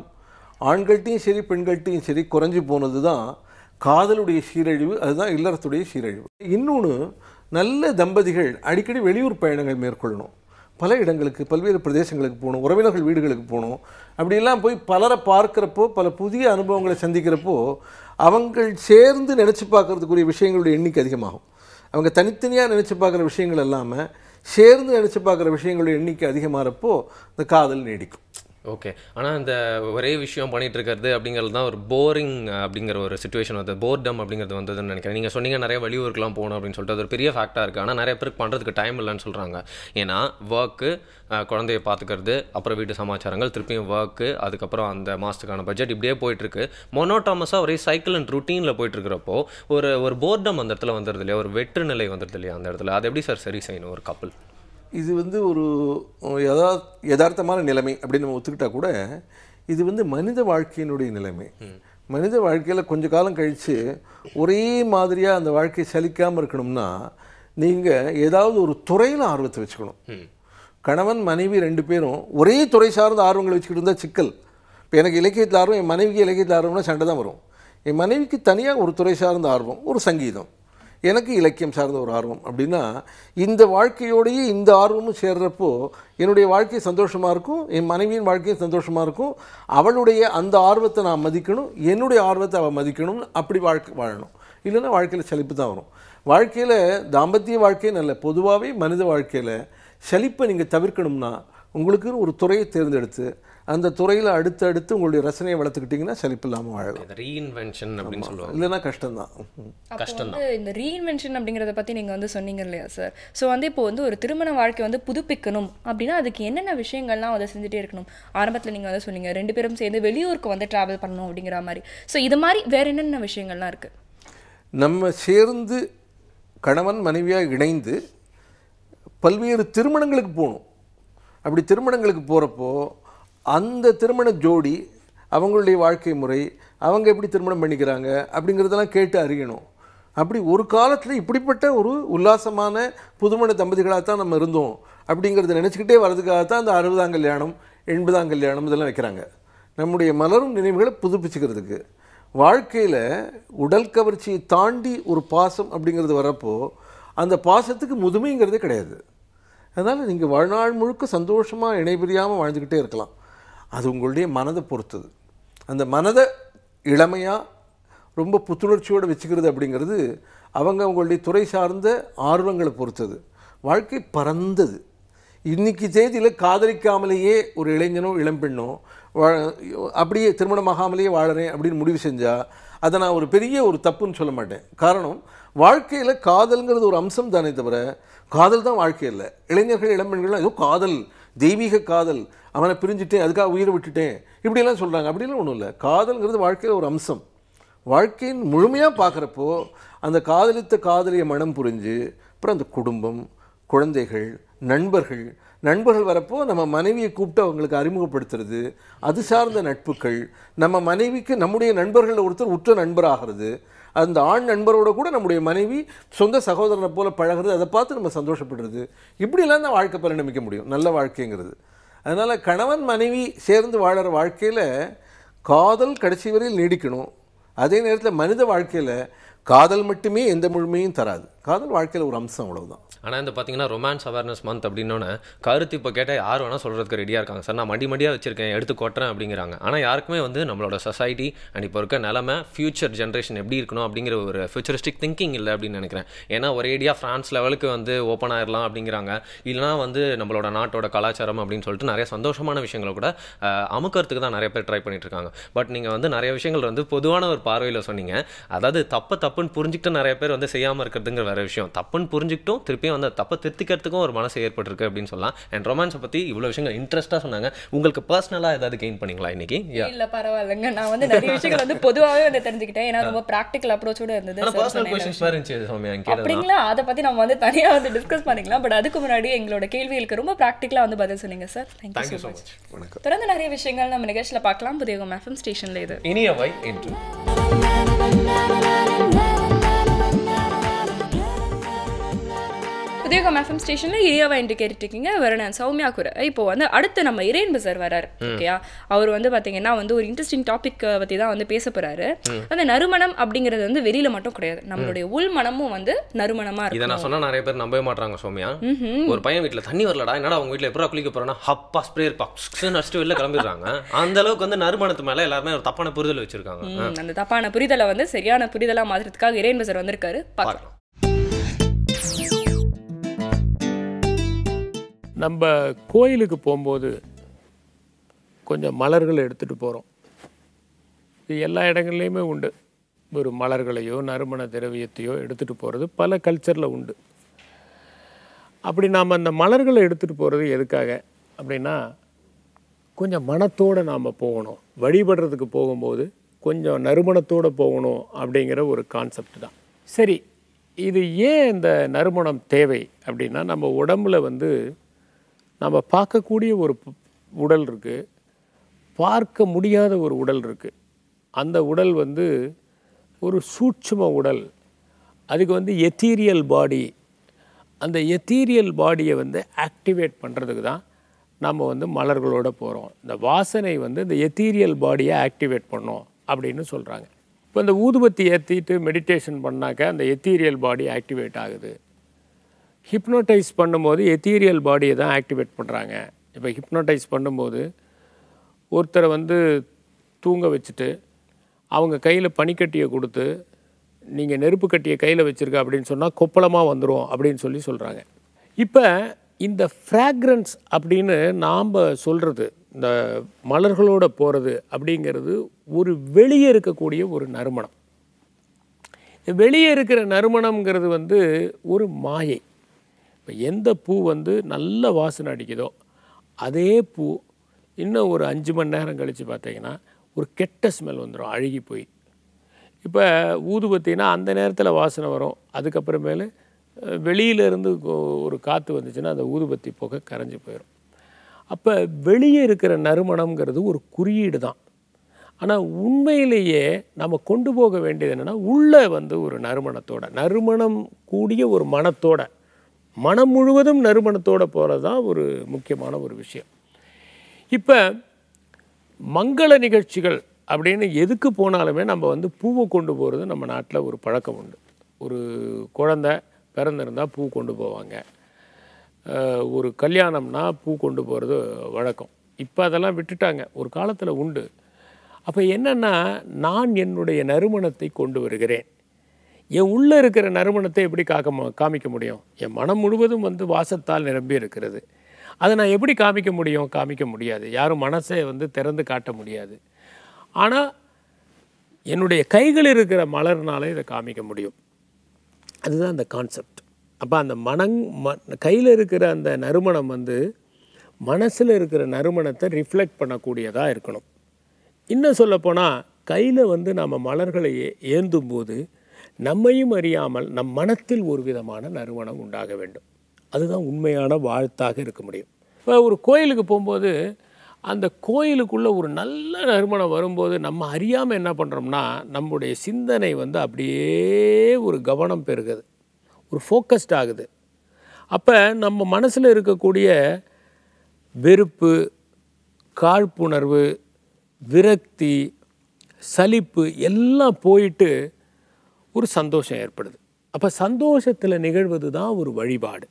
ஆண்கள்கிட்டையும் சரி பெண்கள்கிட்டையும் சரி குறைஞ்சி போனது தான் காதலுடைய சீரழிவு. அதுதான் இல்லறத்துடைய சீரழிவு. இன்னொன்று, நல்ல தம்பதிகள் அடிக்கடி வெளியூர் பயணங்கள் மேற்கொள்ளணும். பல இடங்களுக்கு, பல்வேறு பிரதேசங்களுக்கு போகணும், உறவினர்கள் வீடுகளுக்கு போகணும். அப்படியெல்லாம் போய் பலரை பார்க்குறப்போ, பல புதிய அனுபவங்களை சந்திக்கிறப்போ அவங்க சேர்ந்து நினச்சி பார்க்குறதுக்குரிய விஷயங்களுடைய எண்ணிக்கை அதிகமாகும். அவங்க தனித்தனியாக நினச்சி பார்க்குற விஷயங்கள் இல்லாமல் சேர்ந்து நினச்சி பார்க்குற விஷயங்களுடைய எண்ணிக்கை அதிகமாகிறப்போ இந்த காதல் நீடிக்கும். ஓகே. ஆனால் இந்த ஒரே விஷயம் பண்ணிகிட்டு இருக்கிறது அப்படிங்கிறது தான் ஒரு போரிங் அப்படிங்கிற ஒரு சுச்சுவேஷன் வந்து, போர்டம் அப்படிங்கிறது வந்ததுன்னு நினைக்கிறேன். நீங்கள் சொன்னீங்க நிறைய வெளியூருக்குலாம் போகணும் அப்படின்னு சொல்லிட்டு, அது ஒரு பெரிய ஃபேக்டாக இருக்குது. ஆனால் நிறைய பேருக்கு பண்ணுறதுக்கு டைம் இல்லைன்னு சொல்கிறாங்க. ஏன்னா ஒர்க்கு, குழந்தைய பார்த்துக்கிறது, அப்புறம் வீட்டு சமாச்சாரங்கள், திருப்பியும் ஒர்க்கு, அதுக்கப்புறம் அந்த மாதத்துக்கான பட்ஜெட், இப்படியே போயிட்டுருக்கு. மொனோட்டாமஸாக ஒரே சைக்கிள் அண்ட் ருட்டீனில் போயிட்டுருக்கிறப்போ ஒரு போர்டம் அந்த இடத்துல வந்துடுது இல்லையா, ஒரு வெற்று நிலை வந்துடுது இல்லையா அந்த இடத்துல. அது எப்படி சார் சரி செய்யணும் ஒரு கப்பல்? இது வந்து ஒரு யதார்த்தமான நிலைமை அப்படின்னு நம்ம ஒத்துக்கிட்டால் கூட இது வந்து மனித வாழ்க்கையினுடைய நிலைமை. மனித வாழ்க்கையில் கொஞ்ச காலம் கழித்து ஒரே மாதிரியாக அந்த வாழ்க்கையை சலிக்காமல் இருக்கணும்னா நீங்கள் ஏதாவது ஒரு துறையில் ஆர்வத்தை வச்சுக்கணும். கணவன் மனைவி ரெண்டு பேரும் ஒரே துறை சார்ந்த ஆர்வங்களை வச்சுக்கிட்டு இருந்தால் சிக்கல். இப்போ எனக்கு இலக்கியத்தில் ஆர்வம், என் மனைவிக்கு இலக்கியத்தில் ஆர்வம்னா சண்டை தான் வரும். என் மனைவிக்கு தனியாக ஒரு துறை சார்ந்த ஆர்வம், ஒரு சங்கீதம், எனக்கு இலக்கியம் சார்ந்த ஒரு ஆர்வம். அப்படின்னா இந்த வாழ்க்கையோடையே இந்த ஆர்வமும் சேர்றப்போ என்னுடைய வாழ்க்கை சந்தோஷமாக இருக்கும், என் மனைவியின் வாழ்க்கையும் சந்தோஷமாக இருக்கும். அவளுடைய அந்த ஆர்வத்தை நான் மதிக்கணும், என்னுடைய ஆர்வத்தை அவள் மதிக்கணும்னு அப்படி வாழ்க்கை வாழணும். இல்லைன்னா வாழ்க்கையில் சலிப்பு தான் வரும். வாழ்க்கையில் தாம்பத்திய வாழ்க்கையே நல்ல, பொதுவாகவே மனித வாழ்க்கையில் சலிப்பை நீங்கள் தவிர்க்கணும்னா உங்களுக்குன்னு ஒரு துறையை தேர்ந்தெடுத்து அந்த துறையில் அடுத்து உங்களுடைய ரசனையை வளர்த்துக்கிட்டிங்கன்னா சலிப்பு இல்லாமல் வாழலாம். ரீஇன்வென்ஷன் அப்படின்னு சொல்லுவாங்க. இல்லைன்னா கஷ்டம்தான். கஷ்டம். இந்த ரீஇன்வென்ஷன் அப்படிங்கிறத பற்றி நீங்கள் வந்து சொன்னீங்க இல்லையா சார்? ஸோ வந்து இப்போ வந்து ஒரு திருமண வாழ்க்கை வந்து புதுப்பிக்கணும் அப்படின்னா அதுக்கு என்னென்ன விஷயங்கள்லாம் வந்து செஞ்சுட்டே இருக்கணும்? ஆரம்பத்தில் நீங்கள் வந்து சொன்னீங்க 2 பேரும் சேர்ந்து வெளியூருக்கு வந்து ட்ராவல் பண்ணணும் அப்படிங்கிற மாதிரி. ஸோ இது மாதிரி வேறு என்னென்ன விஷயங்கள்லாம் இருக்குது? நம்ம சேர்ந்து கணவன் மனைவியாக இணைந்து பல்வேறு திருமணங்களுக்கு போகணும். அப்படி திருமணங்களுக்கு போகிறப்போ அந்த திருமண ஜோடி அவங்களுடைய வாழ்க்கை முறை, அவங்க எப்படி திருமணம் பண்ணிக்கிறாங்க அப்படிங்கிறதெல்லாம் கேட்டு அறியணும். அப்படி ஒரு காலத்தில் இப்படிப்பட்ட ஒரு உல்லாசமான புதுமண தம்பதிகளாக தான் நம்ம இருந்தோம் அப்படிங்கிறத நினச்சிக்கிட்டே வர்றதுக்காகத்தான் அந்த 60ஆம் கல்யாணம் 80ஆம் கல்யாணம் இதெல்லாம் வைக்கிறாங்க. நம்முடைய மலரும் நினைவுகளை புதுப்பிச்சுக்கிறதுக்கு. வாழ்க்கையில் உடல் கவர்ச்சியை தாண்டி ஒரு பாசம் அப்படிங்கிறது வரப்போ அந்த பாசத்துக்கு முதுமைங்கிறதே கிடையாது. அதனால் நீங்கள் வாழ்நாள் முழுக்க சந்தோஷமாக இணைபிரியாமல் வாழ்ந்துக்கிட்டே இருக்கலாம். அது உங்களுடைய மனதை பொறுத்தது. அந்த மனதை இளமையாக ரொம்ப புத்துணர்ச்சியோடு வச்சுக்கிறது அப்படிங்கிறது அவங்களுடைய துறை சார்ந்த ஆர்வங்களை பொறுத்தது. வாழ்க்கை பரந்தது. இன்றைக்கி தேதியில் காதலிக்காமலேயே ஒரு இளைஞனோ இளம்பெண்ணோ அப்படியே திருமணமாகாமலேயே வாழறேன் அப்படின்னு முடிவு செஞ்சால் அதை நான் ஒரு பெரிய ஒரு தப்புன்னு சொல்ல மாட்டேன். காரணம், வாழ்க்கையில் காதல்ங்கிறது ஒரு அம்சம் தானே தவிர காதல் தான் வாழ்க்கை இல்லை. இளைஞர்கள் இளம்பெண்கள்லாம் ஏதோ காதல், தெய்வீக காதல், அவனை பிரிஞ்சுட்டேன் அதுக்காக உயிரை விட்டுட்டேன் இப்படிலாம் சொல்கிறாங்க. அப்படிலாம் ஒன்றும் இல்லை. காதல்ங்கிறது வாழ்க்கையில் ஒரு அம்சம். வாழ்க்கையின் முழுமையாக பார்க்குறப்போ அந்த காதலித்த காதலியை மனம் புரிஞ்சு அப்புறம் அந்த குடும்பம், குழந்தைகள், நண்பர்கள் வரப்போ நம்ம மனைவியை கூப்பிட்டு அவங்களுக்கு அறிமுகப்படுத்துறது, அது சார்ந்த நட்புகள், நம்ம மனைவிக்கு நம்முடைய நண்பர்கள் ஒருத்தர் உற்ற நண்பராகிறது, அந்த ஆண் நண்பரோட கூட நம்முடைய மனைவி சொந்த சகோதரனை போல பழகிறது, அதை பார்த்து நம்ம சந்தோஷப்படுறது, இப்படிலாம் தான் வாழ்க்கை பரிணமிக்க முடியும் நல்ல வாழ்க்கைங்கிறது. அதனால் கணவன் மனைவி சேர்ந்து வாழற வாழ்க்கையில் காதல் கடைசி வரையில் நீடிக்கணும். அதே நேரத்தில் மனித வாழ்க்கையில் காதல் மட்டுமே எந்த முழுமையும் தராது. காதல் வாழ்க்கையில் ஒரு அம்சம், அவ்வளவுதான். ஆனால் இந்த பார்த்தீங்கன்னா ரொமான்ஸ் அவேர்னஸ் மந்த் அப்படின்னோன்னு கருத்து இப்போ கேட்டால் யார் வேணால் சொல்கிறதுக்கு ரெடியாக இருக்காங்க. சார் நான் மடியாக வச்சுருக்கேன், எடுத்து கொட்டுறேன் அப்படிங்கிறாங்க. ஆனால் யாருக்குமே வந்து நம்மளோட சொசைட்டி அண்ட் இப்போ இருக்க நிலமை ஃபியூச்சர் ஜென்ரேஷன் எப்படி இருக்கணும் அப்படிங்கிற ஒரு ஃபியூச்சரிஸ்டிக் திங்கிங் இல்லை அப்படின்னு நினைக்கிறேன். ஏன்னா ஒரேடியாக ஃப்ரான்ஸ் லெவலுக்கு வந்து ஓப்பன் ஆயிடலாம் அப்படிங்கிறாங்க. இல்லைனா வந்து நம்மளோட நாட்டோட கலாச்சாரம் அப்படின்னு சொல்லிட்டு நிறைய சந்தோஷமான விஷயங்களை கூட அமுக்கிறதுக்கு தான் நிறைய பேர் ட்ரை பண்ணிட்டு இருக்காங்க. பட் நீங்கள் வந்து நிறைய விஷயங்கள் வந்து பொதுவான ஒரு பார்வையில் சொன்னீங்க. அதாவது தப்புன்னு புரிஞ்சுக்கிட்டு நிறைய பேர் வந்து செய்யாமல் இருக்கிறதுங்கிற வேறு விஷயம். தப்புன்னு புரிஞ்சுக்கிட்டும் திருப்பியும் வந்து தப்பை திருத்திக்கிறதுக்கும் ஒரு மனசு ஏற்பட்டிருக்கு அப்படின்னு சொல்லலாம். அண்ட் ரொமான்ஸை பற்றி இவ்வளோ விஷயங்கள் இன்ட்ரெஸ்ட்டாக சொன்னாங்க. உங்களுக்கு பர்சனலாக ஏதாவது கெயின் பண்ணிங்களா இன்னைக்கு? இல்லை பரவாயில்லைங்க, நான் வந்து நிறைய விஷயங்கள் வந்து பொதுவாகவே வந்து தெரிஞ்சுக்கிட்டேன். ஏன்னா ரொம்ப ப்ராக்டிக்கல் அப்ரோச்சோட இருந்தது. அப்படிங்களா? அதை பற்றி நம்ம வந்து தனியாக வந்து டிஸ்கஸ் பண்ணிக்கலாம். பட் அதுக்கு முன்னாடி எங்களோட கேள்விகளுக்கு ரொம்ப ப்ராக்டிக்கலாக வந்து பதில் சொன்னீங்க சார். Thank you so much. தொடர்ந்து நிறைய விஷயங்கள் நம்ம நிகழ்ச்சியில் பார்க்கலாம். புதியகம் FM ஸ்டேஷனில் இது இனியவை என்று புதியகம் FM ஸ்டேஷனில் இனியவை என்று கேட்டுருக்கீங்க. வேற நான் சௌமியா குரை. இப்போ வந்து அடுத்து நம்ம இரேன்பு சார் வராரு. ஓகேயா, அவர் வந்து பார்த்தீங்கன்னா வந்து ஒரு இன்ட்ரெஸ்டிங் டாபிக் பற்றி தான் வந்து பேச போறாரு. அந்த நறுமணம் அப்படிங்கிறது வந்து வெளியில மட்டும் கிடையாது, நம்மளுடைய உள் மனமும் வந்து நறுமணமா இருக்கு. இதை நான் சொன்னா நிறைய பேர் நம்பவே மாட்டாங்க சௌமியா. ஒரு பையன் வீட்டில் தண்ணி வரலடா, என்னடா அவங்க வீட்டில் எப்படா குளிக்க போறேன்னா ஹப்பா ஸ்ப்ரே நடிச்சுட்டு வெளில கிளம்பிடுறாங்க. அந்த அளவுக்கு வந்து நறுமணத்து மேல எல்லாருமே ஒரு தப்பான புரிதல் வச்சிருக்காங்க. அந்த தப்பான புரிதலை வந்து சரியான புரிதலா மாற்றுறதுக்காக இரேன்பு சார் வந்திருக்காரு. பார்க்கலாம். நம்ம கோயிலுக்கு போகும்போது கொஞ்சம் மலர்கள் எடுத்துகிட்டு போகிறோம். இது எல்லா இடங்கள்லையுமே உண்டு. ஒரு மலர்களையோ நறுமண திரவியத்தையோ எடுத்துகிட்டு போகிறது பல கல்ச்சரில் உண்டு. அப்படி நாம் அந்த மலர்களை எடுத்துகிட்டு போகிறது எதுக்காக அப்படின்னா, கொஞ்சம் மனத்தோடு நாம் போகணும். வழிபடுறதுக்கு போகும்போது கொஞ்சம் நறுமணத்தோடு போகணும் அப்படிங்கிற ஒரு கான்செப்ட் தான். சரி, இது ஏன் இந்த நறுமணம் தேவை அப்படின்னா, நம்ம உடம்புல வந்து நம்ம பார்க்கக்கூடிய ஒரு உடல் இருக்குது, பார்க்க முடியாத ஒரு உடல் இருக்குது. அந்த உடல் வந்து ஒரு சூட்சும உடல். அதுக்கு வந்து எத்தீரியல் பாடி. அந்த எத்தீரியல் பாடியை வந்து ஆக்டிவேட் பண்ணுறதுக்கு தான் நம்ம வந்து மலர்களோடு போகிறோம். இந்த வாசனை வந்து இந்த எத்தீரியல் பாடியை ஆக்டிவேட் பண்ணோம் அப்படின்னு சொல்கிறாங்க. இப்போ இந்த ஊதுபத்தி ஏற்றிட்டு மெடிடேஷன் பண்ணாக்க அந்த எத்தீரியல் பாடி ஆக்டிவேட் ஆகுது. ஹிப்னோட்டைஸ் பண்ணும்போது எத்தீரியல் பாடியை தான் ஆக்டிவேட் பண்ணுறாங்க. இப்போ ஹிப்னோட்டைஸ் பண்ணும்போது ஒருத்தரை வந்து தூங்க வச்சுட்டு அவங்க கையில் பனிக்கட்டியை கொடுத்து நீங்கள் நெருப்பு கட்டியை கையில் வச்சுருக்க அப்படின்னு சொன்னால் கொப்பளமாக வந்துடும் அப்படின்னு சொல்கிறாங்க. இப்போ இந்த ஃப்ராக்ரன்ஸ் அப்படின்னு நாம் சொல்கிறது, இந்த மலர்களோடு போகிறது அப்படிங்கிறது ஒரு வெளியே இருக்கக்கூடிய ஒரு நறுமணம். வெளியே இருக்கிற நறுமணம்ங்கிறது வந்து ஒரு மாயை. இப்போ எந்த பூ வந்து நல்ல வாசனை அடிக்குதோ அதே பூ இன்னும் ஒரு 5 மணி நேரம் கழித்து பார்த்தீங்கன்னா ஒரு கெட்ட ஸ்மெல் வந்துடும், அழுகி போய். இப்போ ஊதுபத்தினா அந்த நேரத்தில் வாசனை வரும். அதுக்கப்புறமேலு வெளியிலேருந்து ஒரு காற்று வந்துச்சுன்னா அந்த ஊதுபத்தி புகை கரைஞ்சி போயிடும். அப்போ வெளியே இருக்கிற நறுமணம்ங்கிறது ஒரு குறியீடு தான். ஆனால் உண்மையிலேயே நம்ம கொண்டு போக வேண்டியது என்னென்னா, உள்ளே வந்து ஒரு நறுமணம் கூடிய ஒரு மனத்தோட, மனம் முழுவதும் நறுமணத்தோடு போகிறது தான் ஒரு முக்கியமான ஒரு விஷயம். இப்போ மங்கள நிகழ்ச்சிகள் அப்படின்னு எதுக்கு போனாலுமே நம்ம வந்து பூவை கொண்டு போகிறது நம்ம நாட்டில் ஒரு பழக்கம் உண்டு. ஒரு குழந்தை பிறந்திருந்தால் பூ கொண்டு போவாங்க. ஒரு கல்யாணம்னா பூ கொண்டு போகிறது வழக்கம். இப்போ அதெல்லாம் விட்டுட்டாங்க, ஒரு காலத்தில் உண்டு. அப்போ என்னென்னா, நான் என்னுடைய நறுமணத்தை கொண்டு வருகிறேன். என் உள்ளே இருக்கிற நறுமணத்தை எப்படி காமிக்க முடியும்? என் மனம் முழுவதும் வந்து வாசத்தால் நிரம்பி இருக்கிறது. அதை நான் எப்படி காமிக்க முடியாது. யாரும் மனசை வந்து திறந்து காட்ட முடியாது. ஆனால் என்னுடைய கைகள் இருக்கிற மலர்னாலே இதை காமிக்க முடியும். அதுதான் அந்த கான்செப்ட். அப்போ அந்த கையில் இருக்கிற அந்த நறுமணம் வந்து மனசில் இருக்கிற நறுமணத்தை ரிஃப்ளெக்ட் பண்ணக்கூடியதாக இருக்கணும். இன்னும் சொல்லப்போனால் கையில் வந்து நம்ம மலர்களை ஏந்தும் போது நம்மையும் அறியாமல் நம் மனத்தில் ஒரு விதமான நறுமணம் உண்டாக வேண்டும். அதுதான் உண்மையான வாழ்த்தாக இருக்க முடியும். இப்போ ஒரு கோயிலுக்கு போகும்போது அந்த கோயிலுக்குள்ளே ஒரு நல்ல நறுமணம் வரும்போது நம்ம அறியாமல் என்ன பண்ணுறோம்னா நம்முடைய சிந்தனை வந்து அப்படியே ஒரு கவனம் பெறுகிறது, ஒரு ஃபோக்கஸ்ட் ஆகுது. அப்போ நம்ம மனசில் இருக்கக்கூடிய வெறுப்பு, காழ்ப்புணர்வு, விரக்தி, சலிப்பு எல்லாம் போயிட்டு ஒரு சந்தோஷம் ஏற்படுது. அப்போ சந்தோஷத்தில் நிகழ்வது தான் ஒரு வழிபாடு,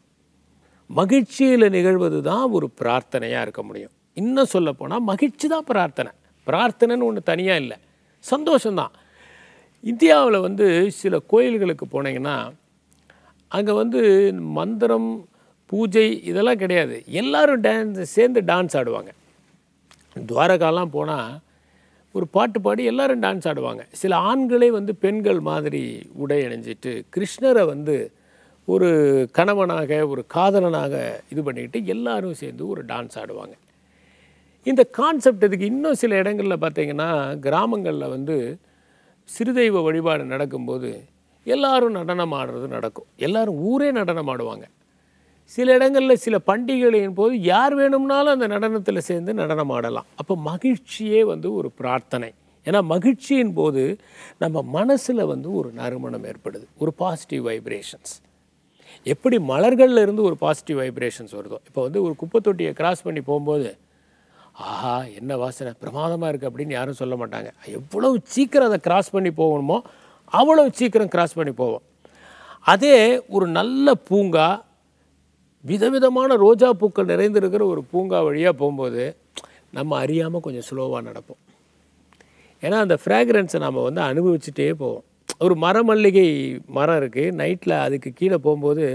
மகிழ்ச்சியில் நிகழ்வது தான் ஒரு பிரார்த்தனையாக இருக்க முடியும். இன்னும் சொல்லப்போனால் மகிழ்ச்சி தான் பிரார்த்தனை. பிரார்த்தனைன்னு ஒன்று தனியாக இல்லை, சந்தோஷம்தான். இந்தியாவில் வந்து சில கோயில்களுக்கு போனீங்கன்னா அங்கே வந்து மந்திரம், பூஜை இதெல்லாம் கிடையாது. எல்லோரும் சேர்ந்து டான்ஸ் ஆடுவாங்க. துவாரகாலாம் போனால் ஒரு பாட்டு பாடி எல்லோரும் டான்ஸ் ஆடுவாங்க. சில ஆண்களே வந்து பெண்கள் மாதிரி உடை அணிஞ்சிட்டு கிருஷ்ணரை வந்து ஒரு கணவனாக ஒரு காதலனாக இது பண்ணிக்கிட்டு எல்லாரும் சேர்ந்து ஒரு டான்ஸ் ஆடுவாங்க. இந்த கான்செப்ட் இதுக்கு இன்னும் சில இடங்களில் பார்த்திங்கன்னா கிராமங்களில் வந்து சிறுதெய்வ வழிபாடு நடக்கும்போது எல்லாரும் நடனம் ஆடுறது நடக்கும். எல்லோரும் ஊரே நடனம் ஆடுவாங்க. சில இடங்களில் சில பண்டிகைகளின் போது யார் வேணும்னாலும் அந்த நடனத்தில் சேர்ந்து நடனம் ஆடலாம். அப்போ மகிழ்ச்சியே வந்து ஒரு பிரார்த்தனை. ஏன்னா மகிழ்ச்சியின் போது நம்ம மனசில் வந்து ஒரு நறுமணம் ஏற்படுது, ஒரு பாசிட்டிவ் வைப்ரேஷன்ஸ். எப்படி மலர்களில் இருந்து ஒரு பாசிட்டிவ் வைப்ரேஷன்ஸ் வருதோ, இப்போ வந்து ஒரு குப்பை தொட்டியை கிராஸ் பண்ணி போகும்போது ஆஹா என்ன வாசனை பிரமாதமாக இருக்குது அப்படின்னு யாரும் சொல்ல மாட்டாங்க. எவ்வளவு சீக்கிரம் அதை கிராஸ் பண்ணி போகணுமோ அவ்வளவு சீக்கிரம் கிராஸ் பண்ணி போவோம். அதே ஒரு நல்ல பூங்கா, விதவிதமான ரோஜா பூக்கள் நிறைந்திருக்கிற ஒரு பூங்கா வழியாக போகும்போது நம்ம அறியாமல் கொஞ்சம் ஸ்லோவாக நடப்போம். ஏன்னா அந்த ஃப்ராக்ரன்ஸை நம்ம வந்து அனுபவிச்சுட்டே போவோம். ஒரு மரமல்லிகை மரம் இருக்குது, நைட்டில் அதுக்கு கீழே போகும்போது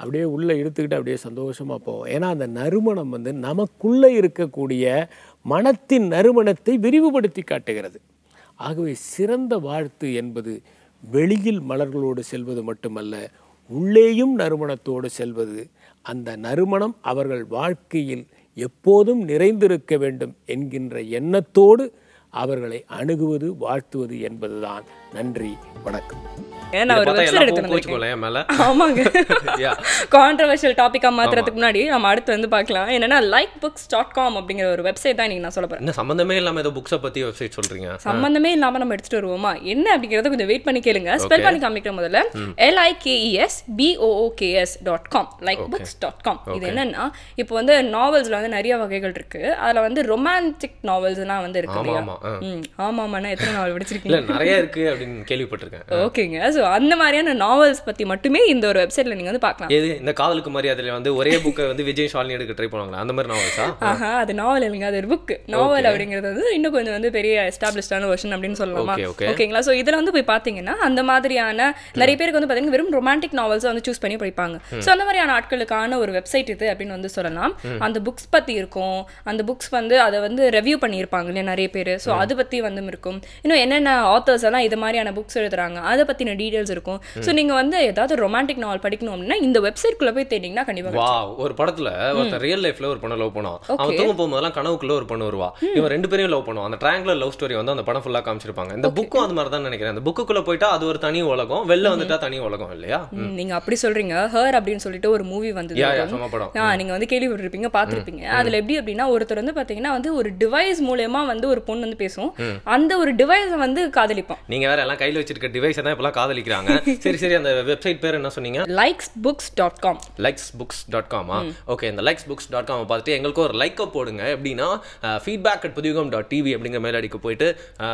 அப்படியே உள்ளே இழுத்துக்கிட்டு அப்படியே சந்தோஷமாக போவோம். ஏன்னா அந்த நறுமணம் வந்து நமக்குள்ளே இருக்கக்கூடிய மனத்தின் நறுமணத்தை விரிவுபடுத்தி காட்டுகிறது. ஆகவே சிறந்த வாழ்த்து என்பது வெளியில் மலர்களோடு செல்வது மட்டுமல்ல, உள்ளேயும் நறுமணத்தோடு செல்வது. அந்த நறுமணம் அவர்கள் வாழ்க்கையில் எப்போதும் நிறைந்திருக்க வேண்டும் என்கின்ற எண்ணத்தோடு அவர்களை அணுகுவது, வாழ்த்துவது என்பதுதான். நன்றி, வணக்கம். ஆமாங்க, கான்ட்ரவர்ஷியல் டாபிக்கா மாத்துறதுக்கு முன்னாடி நம்ம அடுத்து வந்து பார்க்கலாம். என்னன்னா likebooks.com அப்படிங்கிற ஒரு வெப்சைட் தான் நான் சொல்ல போறேன். சம்பந்தமே இல்லாம ஏதோ புக்ஸை பத்தி வெப்சைட் சொல்றீங்க. சம்பந்தமே இல்லாம நம்ம எடுத்துட்டு வருவோமா என்ன அப்படிங்கறத கொஞ்சம் வெயிட் பண்ணி கேளுங்க. ஸ்பெல் பண்ணி காமிக்கிற முதல்ல likesbooks.com likebooks.com. இது என்னன்னா இப்போ வந்து நாவல்ஸ்ல வந்து நிறைய வகைகள் இருக்கு. அதுல வந்து ரொமான்டிக் நாவல்ஸ்லாம் வந்து இருக்கு. ஆமாமாண்ணா எத்தனை நாவல் படிச்சிருக்கீங்க? நிறைய இருக்கு அப்படின்னு கேள்விப்பட்டிருக்கேன். ஓகேங்க, ஸோ அந்த மாதிரியான நாவல்ஸ் பற்றி மட்டுமே இந்த ஒரு வெப்சைட்ல நீங்கள் வந்து பார்க்கலாம். எது இந்த காதலுக்கு மரியாதையில வந்து ஒரே புக்கை வந்து விஜய் ஷாலினி எடுக்க ட்ரை பண்ணுவாங்களா, அந்த மாதிரி நாவல்ஸா? ஆஹா, அது நாவல் இல்லைங்க, அது ஒரு புக். நாவல் அப்படிங்கிறது வந்து இன்னும் கொஞ்சம் வந்து பெரிய எஸ்டாப்ளிஷ்டான வெர்ஷன் அப்படின்னு சொல்லலாமா? ஓகேங்களா? ஸோ இதில் வந்து போய் பார்த்தீங்கன்னா அந்த மாதிரியான நிறைய பேருக்கு வந்து பார்த்தீங்கன்னா வெறும் ரொமான்டிக் நாவல்ஸை வந்து சூஸ் பண்ணி படிப்பாங்க. ஸோ அந்த மாதிரியான ஆட்களுக்கான ஒரு வெப்சைட் இது அப்படின்னு வந்து சொல்லலாம். அந்த புக்ஸ் பற்றி இருக்கும், அந்த புக்ஸ் வந்து அதை வந்து ரெவ்யூ பண்ணியிருப்பாங்க இல்லையா நிறைய பேர். ஸோ அதை பற்றி வந்து இருக்கும். இன்னும் என்னென்ன ஆத்தர்ஸ் எல்லாம் இது மாதிரியான புக்ஸ் எழுதுறாங்க அதை பற்றின டீடைல்ஸ் இருக்கும். ஸோ நீங்கள் வந்து ஏதாவது ரொமான்டிக் நாவல் படிக்கணும் அப்படின்னா இந்த வெப்சைட்குள்ளே போய் தேடிங்கன்னா கண்டிப்பாக. ஒரு படத்தில் ஒருத்தர் ரியல் லைஃப்ல ஒரு பொண்ணை லவ் பண்ணுவான். அவன் தூங்க போகும்போதெல்லாம் கனவுக்குள்ள ஒரு பொண்ணு வருவா. இவன் ரெண்டு பேரையும் லவ் பண்ணுவான். அந்த ட்ரையாங்குலர் லவ் ஸ்டோரி வந்து அந்த படம் ஃபுல்லாக காமிச்சிருப்பாங்க. இந்த புக்கும் அது மாதிரி தான் நினைக்கிறேன். அந்த புக்குக்குள்ள போயிட்டா அது ஒரு தனி உலகம், வெளில வந்துட்டா தனி உலகம் இல்லையா? நீங்க அப்படி சொல்றீங்க. ஹர் அப்படின்னு சொல்லிட்டு ஒரு மூவி வந்து நீங்க வந்து கேள்விப்பட்டிருப்பீங்க, பார்த்திருப்பீங்க. அதுல எப்படி அப்படின்னா ஒருத்தர் வந்து பாத்தீங்கன்னா வந்து ஒரு டிவைஸ் மூலமா வந்து ஒரு பொண்ணு வந்து பேசும், அந்த ஒரு டிவைஸை வந்து காதலிப்பான். நீங்க வேற எல்லாம் கையில வச்சிருக்க டிவைஸ் தான் இப்பெல்லாம் காதலிக்கிறாங்க. சரி சரி, அந்த வெப்சைட் பேர் என்ன சொன்னீங்க? likesbooks.com. likesbooks.com. ஓகே, இந்த likesbooks.com பார்த்துட்டு எங்களுக்கு ஒரு லைக் போடுங்க. எப்படின்னா feedback@pudiyugam.tv அப்படிங்கிற மெயில் ஐடிக்கு போயிட்டு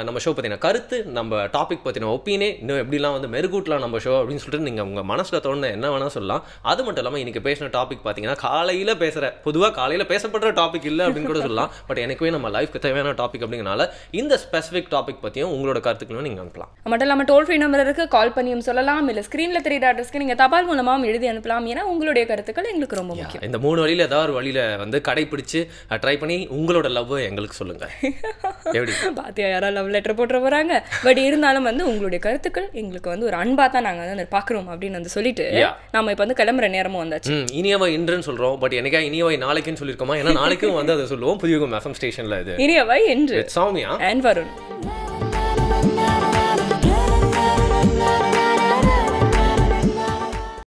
நம்ம ஷோ பத்தின கருத்து, நம்ம டாபிக் பத்தின ஒப்பீனியன், இன்னும் எப்படிலாம் வந்து மெருகூட்டலாம் நம்ம ஷோ அப்படின்னு சொல்லிட்டு நீங்க உங்க மனசுல தோணுன என்ன வேணா சொல்லலாம். அது மட்டும் இல்லாமல் இன்னைக்கு பேசின டாபிக் பார்த்தீங்கன்னா காலையில பேசுற பொதுவாக காலையில பேசப்படுற டாபிக் இல்லை அப்படின்னு கூட சொல்லலாம். பட் எனக்குவே நம்ம லைஃப்க்கு தேவையான டாபிக் அப்படிங்கிறனால இந்த ஸ்பெசிஃபிக் டாபிக் பற்றியும் உங்களோட கருத்துக்களும் நீங்கள் அனுப்பலாம். மட்டும் இல்லாமல் டோல் ஃப்ரீ நம்பர் இருக்கு, கால் பண்ணியும் சொல்லலாம். இல்லை ஸ்க்ரீனில் தெரியுற அட்ரஸ்க்கு நீங்கள் தபால் மூலமாகவும் எழுதி அனுப்பலாம். ஏன்னா உங்களுடைய கருத்துக்கள் எங்களுக்கு ரொம்ப முக்கியம். இந்த 3 வழியில் ஏதாவது ஒரு வழியில் வந்து கடைப்பிடிச்சு ட்ரை பண்ணி உங்களோட லவ் எங்களுக்கு சொல்லுங்க. எப்படி பார்த்தியா, யாராவது லவ் லெட்டர் போட்டுற போகிறாங்க. பட் இருந்தாலும் வந்து உங்களுடைய கருத்துக்கள் எங்களுக்கு வந்து ஒரு அன்பாக தான் நாங்கள் வந்து பார்க்குறோம் அப்படின்னு வந்து சொல்லிட்டு நம்ம இப்போ வந்து கிளம்புற நேரமும் வந்தாச்சு. இனியவை இன்றுன்னு சொல்கிறோம். பட் எனக்கா இனியவை நாளைக்குன்னு சொல்லியிருக்கோமா? ஏன்னா நாளைக்கும் வந்து அதை சொல்லுவோம் புதிய FM ஸ்டேஷனில். இது இனியவை என்று சௌமியா and வருண்.